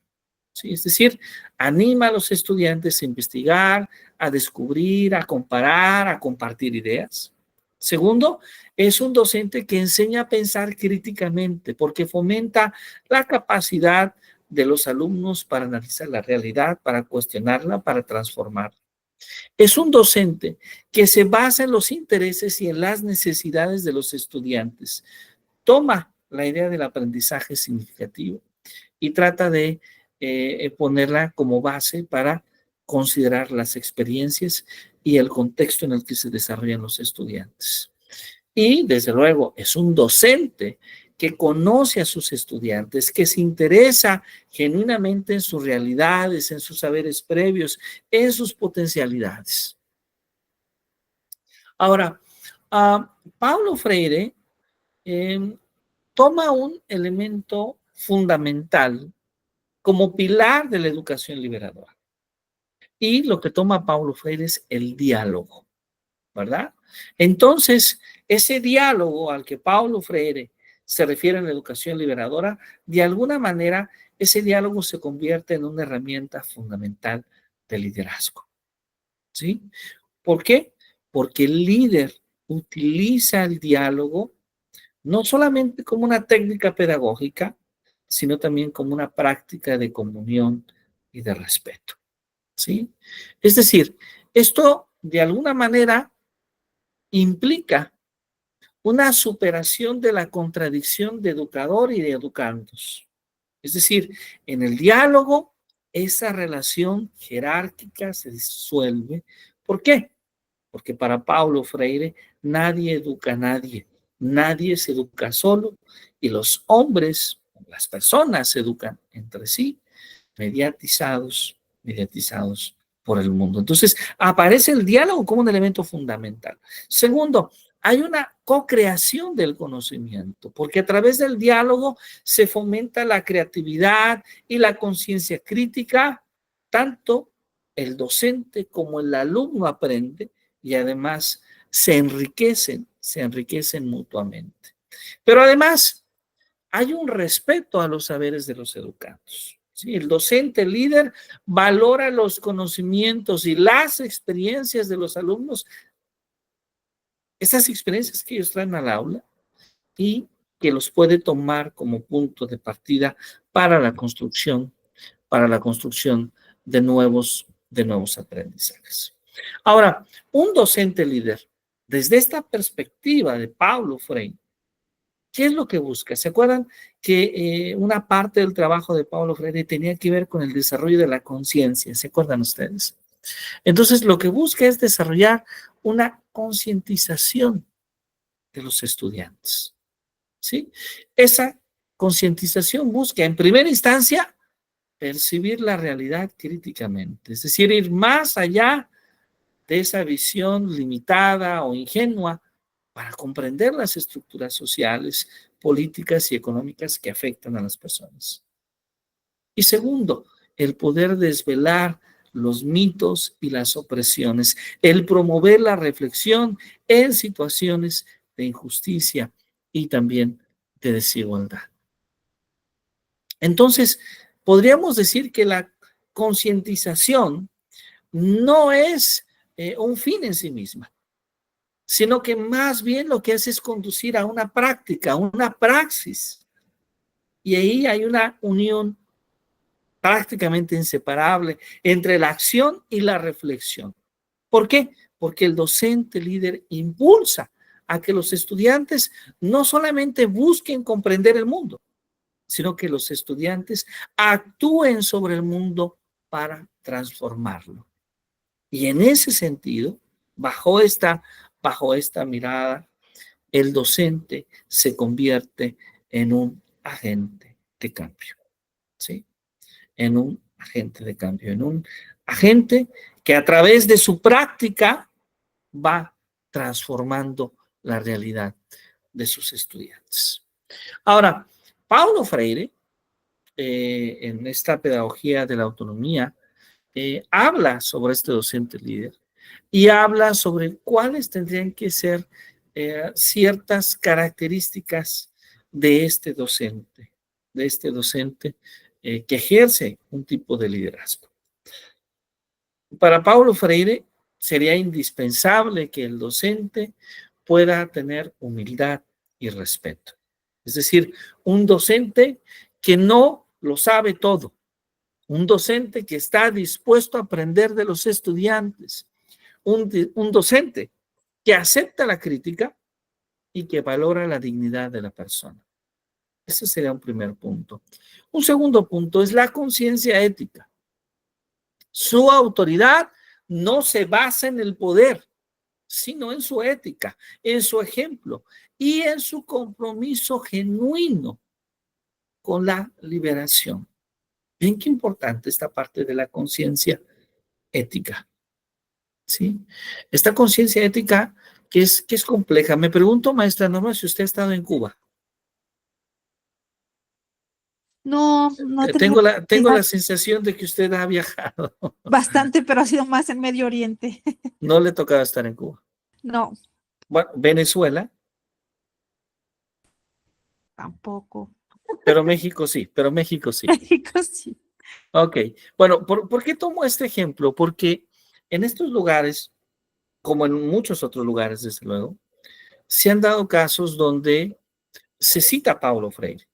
¿sí? Es decir, anima a los estudiantes a investigar, a descubrir, a comparar, a compartir ideas. Segundo, es un docente que enseña a pensar críticamente porque fomenta la capacidad de los alumnos para analizar la realidad, para cuestionarla, para transformarla. Es un docente que se basa en los intereses y en las necesidades de los estudiantes. Toma la idea del aprendizaje significativo y trata de ponerla como base para considerar las experiencias y el contexto en el que se desarrollan los estudiantes. Y, desde luego, es un docente que conoce a sus estudiantes, que se interesa genuinamente en sus realidades, en sus saberes previos, en sus potencialidades. Ahora, Paulo Freire toma un elemento fundamental como pilar de la educación liberadora. Y lo que toma Paulo Freire es el diálogo, ¿verdad? Entonces, ese diálogo al que Paulo Freire se refiere en la educación liberadora, de alguna manera, ese diálogo se convierte en una herramienta fundamental de liderazgo, ¿sí? ¿Por qué? Porque el líder utiliza el diálogo no solamente como una técnica pedagógica, sino también como una práctica de comunión y de respeto, ¿sí? Es decir, esto de alguna manera implica una superación de la contradicción de educador y de educandos. Es decir, en el diálogo, esa relación jerárquica se disuelve. ¿Por qué? Porque para Paulo Freire nadie educa a nadie, nadie se educa solo y los hombres, las personas se educan entre sí, mediatizados por el mundo. Entonces, aparece el diálogo como un elemento fundamental. Segundo, hay una co-creación del conocimiento, porque a través del diálogo se fomenta la creatividad y la conciencia crítica, tanto el docente como el alumno aprende y además se enriquecen mutuamente. Pero además hay un respeto a los saberes de los educandos. ¿Sí? El docente líder valora los conocimientos y las experiencias de los alumnos, esas experiencias que ellos traen al aula y que los puede tomar como punto de partida para la construcción de nuevos aprendizajes. Ahora, un docente líder, desde esta perspectiva de Paulo Freire, ¿qué es lo que busca? ¿Se acuerdan que una parte del trabajo de Paulo Freire tenía que ver con el desarrollo de la conciencia? ¿Se acuerdan ustedes? Entonces, lo que busca es desarrollar una concientización de los estudiantes, ¿sí? Esa concientización busca, en primera instancia, percibir la realidad críticamente, es decir, ir más allá de esa visión limitada o ingenua para comprender las estructuras sociales, políticas y económicas que afectan a las personas. Y segundo, el poder desvelar los mitos y las opresiones, el promover la reflexión en situaciones de injusticia y también de desigualdad. Entonces, podríamos decir que la concientización no es un fin en sí misma, sino que más bien lo que hace es conducir a una práctica, a una praxis. Y ahí hay una unión prácticamente inseparable entre la acción y la reflexión. ¿Por qué? Porque el docente líder impulsa a que los estudiantes no solamente busquen comprender el mundo, sino que los estudiantes actúen sobre el mundo para transformarlo. Y en ese sentido, bajo esta mirada, el docente se convierte en un agente de cambio, ¿sí? En un agente de cambio, en un agente que a través de su práctica va transformando la realidad de sus estudiantes. Ahora, Paulo Freire, en esta pedagogía de la autonomía, habla sobre este docente líder y habla sobre cuáles tendrían que ser ciertas características de este docente, que ejerce un tipo de liderazgo. Para Paulo Freire sería indispensable que el docente pueda tener humildad y respeto. Es decir, un docente que no lo sabe todo, un docente que está dispuesto a aprender de los estudiantes, un docente que acepta la crítica y que valora la dignidad de la persona. Ese sería un primer punto. Un segundo punto es la conciencia ética. Su autoridad no se basa en el poder, sino en su ética, en su ejemplo y en su compromiso genuino con la liberación. Bien qué importante esta parte de la conciencia ética. ¿Sí? Esta conciencia ética que es compleja. Me pregunto, maestra Norma, si usted ha estado en Cuba. No, no he tenido Tengo la sensación de que usted ha viajado. bastante, pero ha sido más en Medio Oriente. No le tocaba estar en Cuba. No, Bueno, Venezuela, tampoco. pero México sí, México sí. Ok, bueno, ¿por qué tomo este ejemplo? Porque en estos lugares, como en muchos otros lugares, desde luego, se han dado casos donde se cita a Paulo Freire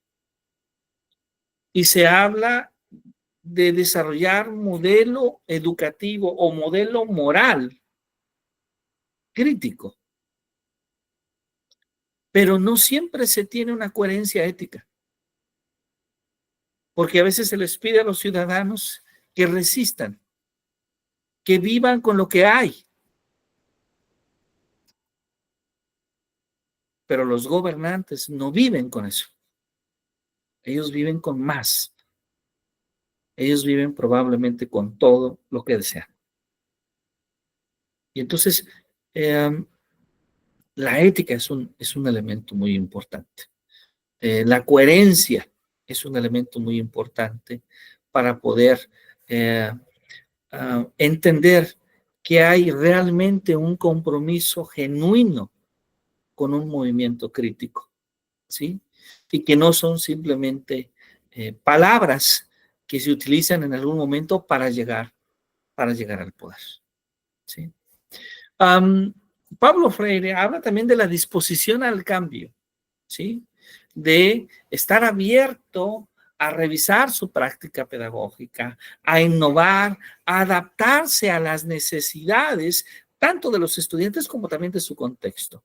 y se habla de desarrollar modelo educativo o modelo moral crítico, pero no siempre se tiene una coherencia ética, porque a veces se les pide a los ciudadanos que resistan, que vivan con lo que hay, pero los gobernantes no viven con eso. Ellos viven con más. Ellos viven probablemente con todo lo que desean. Y entonces, la ética es un elemento muy importante. La coherencia es un elemento muy importante para poder entender que hay realmente un compromiso genuino con un movimiento crítico, ¿sí? Y que no son simplemente palabras que se utilizan en algún momento para llegar al poder, ¿sí? Pablo Freire habla también de la disposición al cambio, ¿sí? De estar abierto a revisar su práctica pedagógica, a innovar, a adaptarse a las necesidades tanto de los estudiantes como también de su contexto.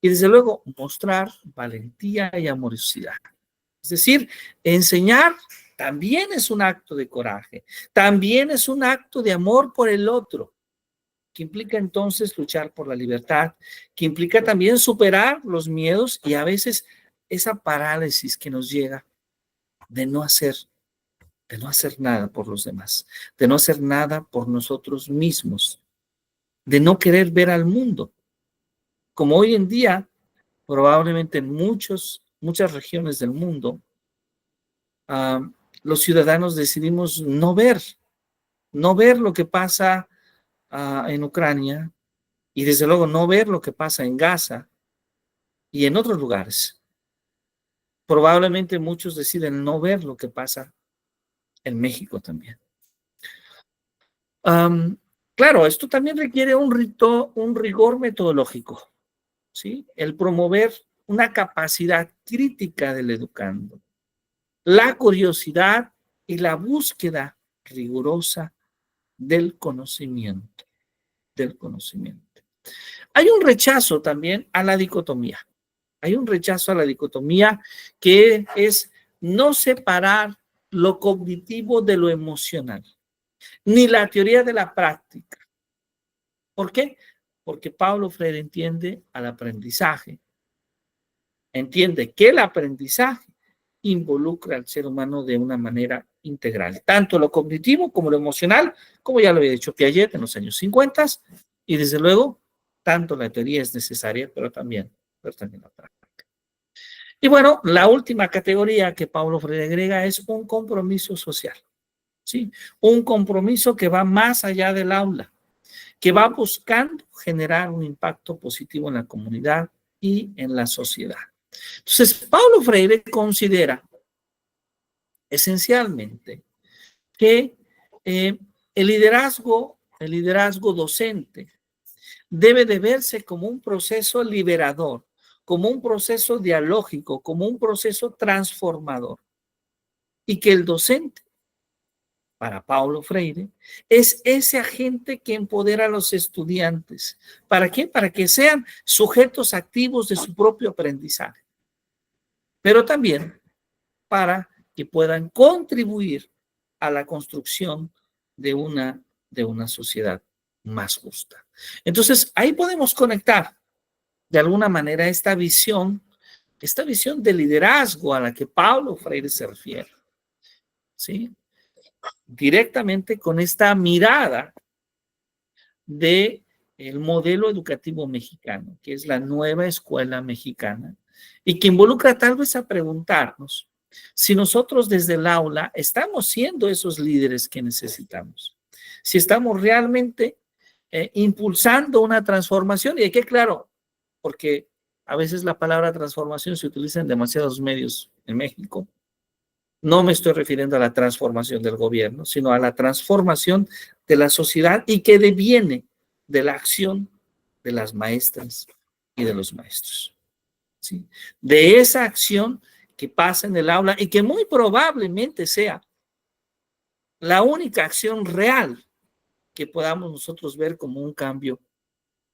Y desde luego mostrar valentía y amorosidad. Es decir, enseñar también es un acto de coraje, también es un acto de amor por el otro, que implica entonces luchar por la libertad, que implica también superar los miedos y a veces esa parálisis que nos llega de no hacer nada por los demás, de no hacer nada por nosotros mismos, de no querer ver al mundo. Como hoy en día, probablemente en muchas regiones del mundo, los ciudadanos decidimos no ver lo que pasa en Ucrania y desde luego no ver lo que pasa en Gaza y en otros lugares. Probablemente muchos deciden no ver lo que pasa en México también. Claro, esto también requiere un rigor metodológico, ¿sí? El promover una capacidad crítica del educando, la curiosidad y la búsqueda rigurosa del conocimiento, Hay un rechazo también a la dicotomía. Hay un rechazo a la dicotomía que es no separar lo cognitivo de lo emocional, ni la teoría de la práctica. ¿Por qué? Porque Paulo Freire entiende al aprendizaje, entiende que el aprendizaje involucra al ser humano de una manera integral, tanto lo cognitivo como lo emocional, como ya lo había dicho Piaget en los años 50, y desde luego, tanto la teoría es necesaria, pero también la práctica. Y bueno, la última categoría que Paulo Freire agrega es un compromiso social. ¿sí? Un compromiso que va más allá del aula, que va buscando generar un impacto positivo en la comunidad y en la sociedad. Entonces, Paulo Freire considera esencialmente que el liderazgo docente debe de verse como un proceso liberador, como un proceso dialógico, como un proceso transformador. Y que el docente, para Paulo Freire, es ese agente que empodera a los estudiantes. ¿Para qué? Para que sean sujetos activos de su propio aprendizaje, pero también para que puedan contribuir a la construcción de una sociedad más justa. Entonces, ahí podemos conectar de alguna manera esta visión de liderazgo a la que Paulo Freire se refiere, ¿sí? Directamente con esta mirada de el modelo educativo mexicano, que es la nueva escuela mexicana, y que involucra tal vez a preguntarnos si nosotros desde el aula estamos siendo esos líderes que necesitamos, si estamos realmente impulsando una transformación, y hay que, claro, porque a veces la palabra transformación se utiliza en demasiados medios en México. No me estoy refiriendo a la transformación del gobierno, sino a la transformación de la sociedad y que deviene de la acción de las maestras y de los maestros, ¿sí? De esa acción que pasa en el aula y que muy probablemente sea la única acción real que podamos nosotros ver como un cambio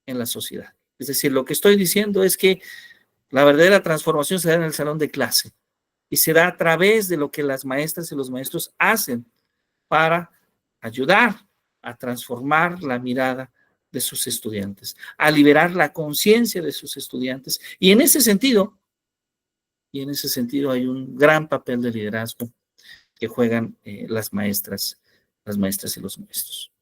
en la sociedad. Es decir, lo que estoy diciendo es que la verdadera transformación se da en el salón de clase y se da a través de lo que las maestras y los maestros hacen para ayudar a transformar la mirada de sus estudiantes, a liberar la conciencia de sus estudiantes. Y en ese sentido hay un gran papel de liderazgo que juegan las maestras y los maestros.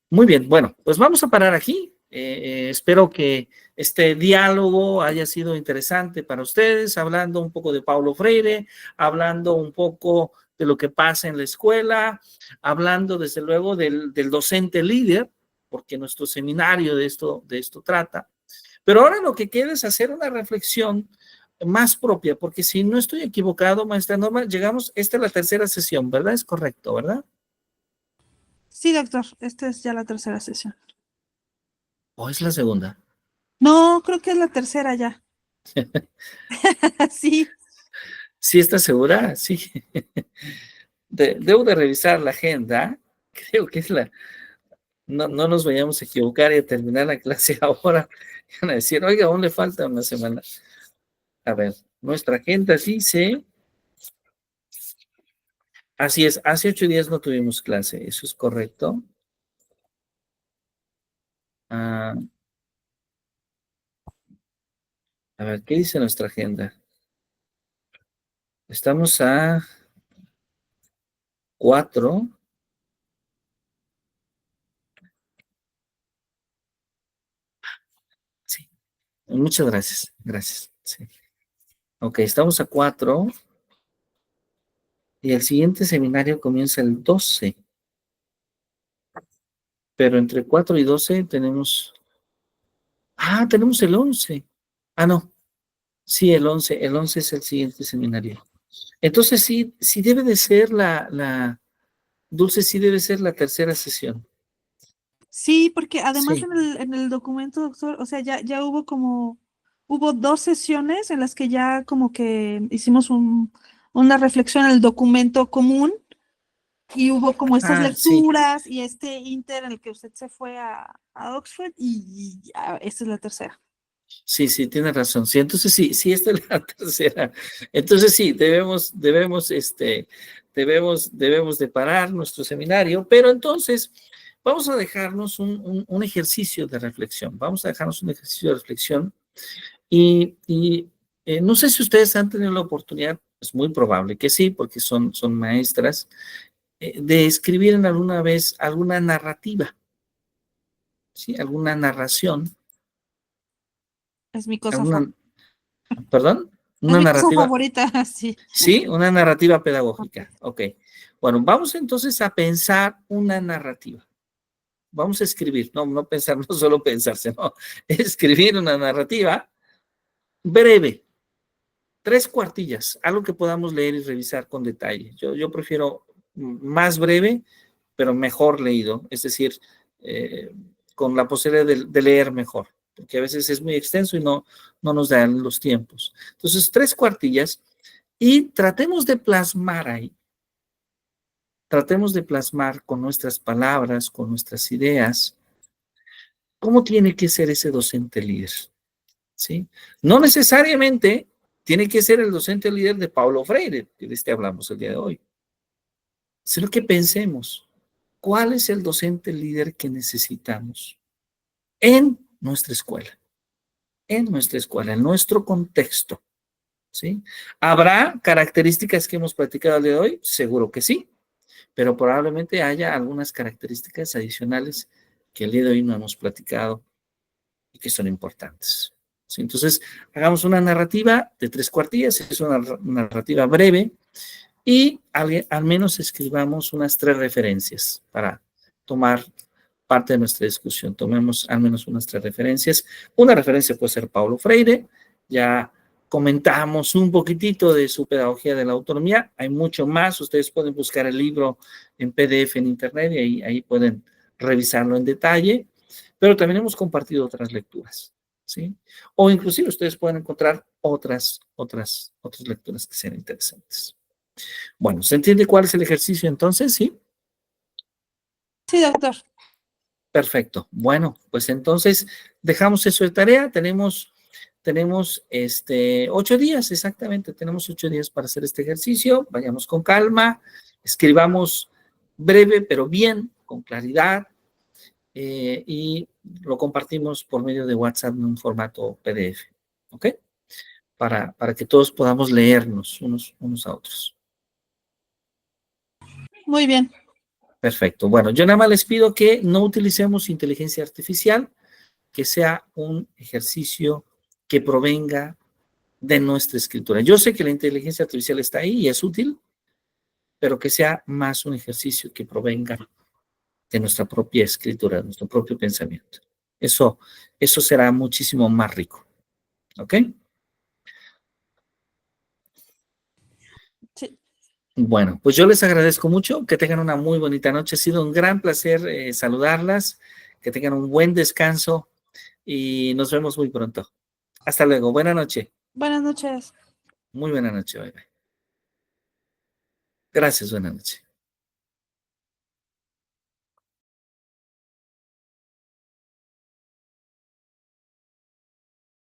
Muy bien, bueno, pues vamos a parar aquí. Espero que este diálogo haya sido interesante para ustedes, hablando un poco de Paulo Freire, hablando un poco de lo que pasa en la escuela, hablando desde luego del docente líder, porque nuestro seminario de esto trata. Pero ahora lo que queda es hacer una reflexión más propia, porque si no estoy equivocado, maestra Norma, esta es la tercera sesión, ¿verdad? Es correcto, ¿verdad? Sí, doctor, esta es ya la tercera sesión. ¿O es la segunda? No, creo que es la tercera ya. Sí. ¿Sí está segura? Sí. Debo de revisar la agenda. Creo que es no nos vayamos a equivocar y a terminar la clase ahora. Van a decir, oiga, aún le falta una semana. A ver, nuestra agenda dice... Así es, hace 8 días no tuvimos clase, ¿eso es correcto? A ver, ¿qué dice nuestra agenda? Estamos a 4. Sí, muchas gracias, gracias. Sí. Ok, estamos a 4 y el siguiente seminario comienza el 12. Pero entre 4 y 12 tenemos... tenemos el 11. No, sí, el 11 es el siguiente seminario. Entonces sí debe de ser Dulce, sí debe ser la tercera sesión. Sí, porque además Sí. en el documento, doctor, o sea, ya hubo 2 sesiones en las que ya como que hicimos una reflexión en el documento común y hubo como estas Sí. lecturas y este inter en el que usted se fue a Oxford y ya, esta es la tercera. Sí, tiene razón. Sí, entonces sí, esta es la tercera. Entonces sí, debemos de parar nuestro seminario, pero entonces vamos a dejarnos un ejercicio de reflexión. Vamos a dejarnos un ejercicio de reflexión y no sé si ustedes han tenido la oportunidad, es muy probable que sí, porque son maestras, de escribir en alguna vez alguna narrativa, ¿sí? Alguna narración. Es mi cosa Alguna, favorita. ¿Perdón? Es Una mi cosa narrativa. favorita, sí. Sí, una narrativa pedagógica. Ok. Bueno, vamos entonces a pensar una narrativa. Vamos a escribir, no pensar, no solo pensarse, no, escribir una narrativa breve, 3 cuartillas, algo que podamos leer y revisar con detalle. Yo prefiero más breve, pero mejor leído, es decir, con la posibilidad de leer mejor, porque a veces es muy extenso y no nos dan los tiempos. Entonces, 3 cuartillas y tratemos de plasmar ahí. Tratemos de plasmar con nuestras palabras, con nuestras ideas, cómo tiene que ser ese docente líder, ¿sí? No necesariamente tiene que ser el docente líder de Paulo Freire, que de este hablamos el día de hoy, sino que pensemos, ¿cuál es el docente líder que necesitamos en nuestra escuela? En nuestra escuela, en nuestro contexto, ¿sí? ¿Habrá características que hemos platicado el día de hoy? Seguro que sí, pero probablemente haya algunas características adicionales que el día de hoy no hemos platicado y que son importantes. ¿Sí? Entonces, hagamos una narrativa de 3 cuartillas, es una narrativa breve, y al menos escribamos unas 3 referencias para tomar parte de nuestra discusión. Tomemos al menos unas 3 referencias. Una referencia puede ser Paulo Freire, ya comentamos un poquitito de su pedagogía de la autonomía, hay mucho más, ustedes pueden buscar el libro en PDF en internet y ahí pueden revisarlo en detalle, pero también hemos compartido otras lecturas, ¿sí? O inclusive ustedes pueden encontrar otras lecturas que sean interesantes. Bueno, ¿se entiende cuál es el ejercicio entonces? ¿Sí? Sí, doctor. Perfecto. Bueno, pues entonces dejamos eso de tarea. Tenemos 8 días, exactamente. Tenemos 8 días para hacer este ejercicio. Vayamos con calma, escribamos breve, pero bien, con claridad, y lo compartimos por medio de WhatsApp en un formato PDF. ¿Ok? Para que todos podamos leernos unos a otros. Muy bien. Perfecto. Bueno, yo nada más les pido que no utilicemos inteligencia artificial, que sea un ejercicio que provenga de nuestra escritura. Yo sé que la inteligencia artificial está ahí y es útil, pero que sea más un ejercicio que provenga de nuestra propia escritura, de nuestro propio pensamiento. Eso será muchísimo más rico. ¿Ok? Sí. Bueno, pues yo les agradezco mucho, que tengan una muy bonita noche. Ha sido un gran placer saludarlas, que tengan un buen descanso y nos vemos muy pronto. Hasta luego. Buena noche. Buenas noches. Muy buena noche. Bye, bye. Gracias. Buena noche.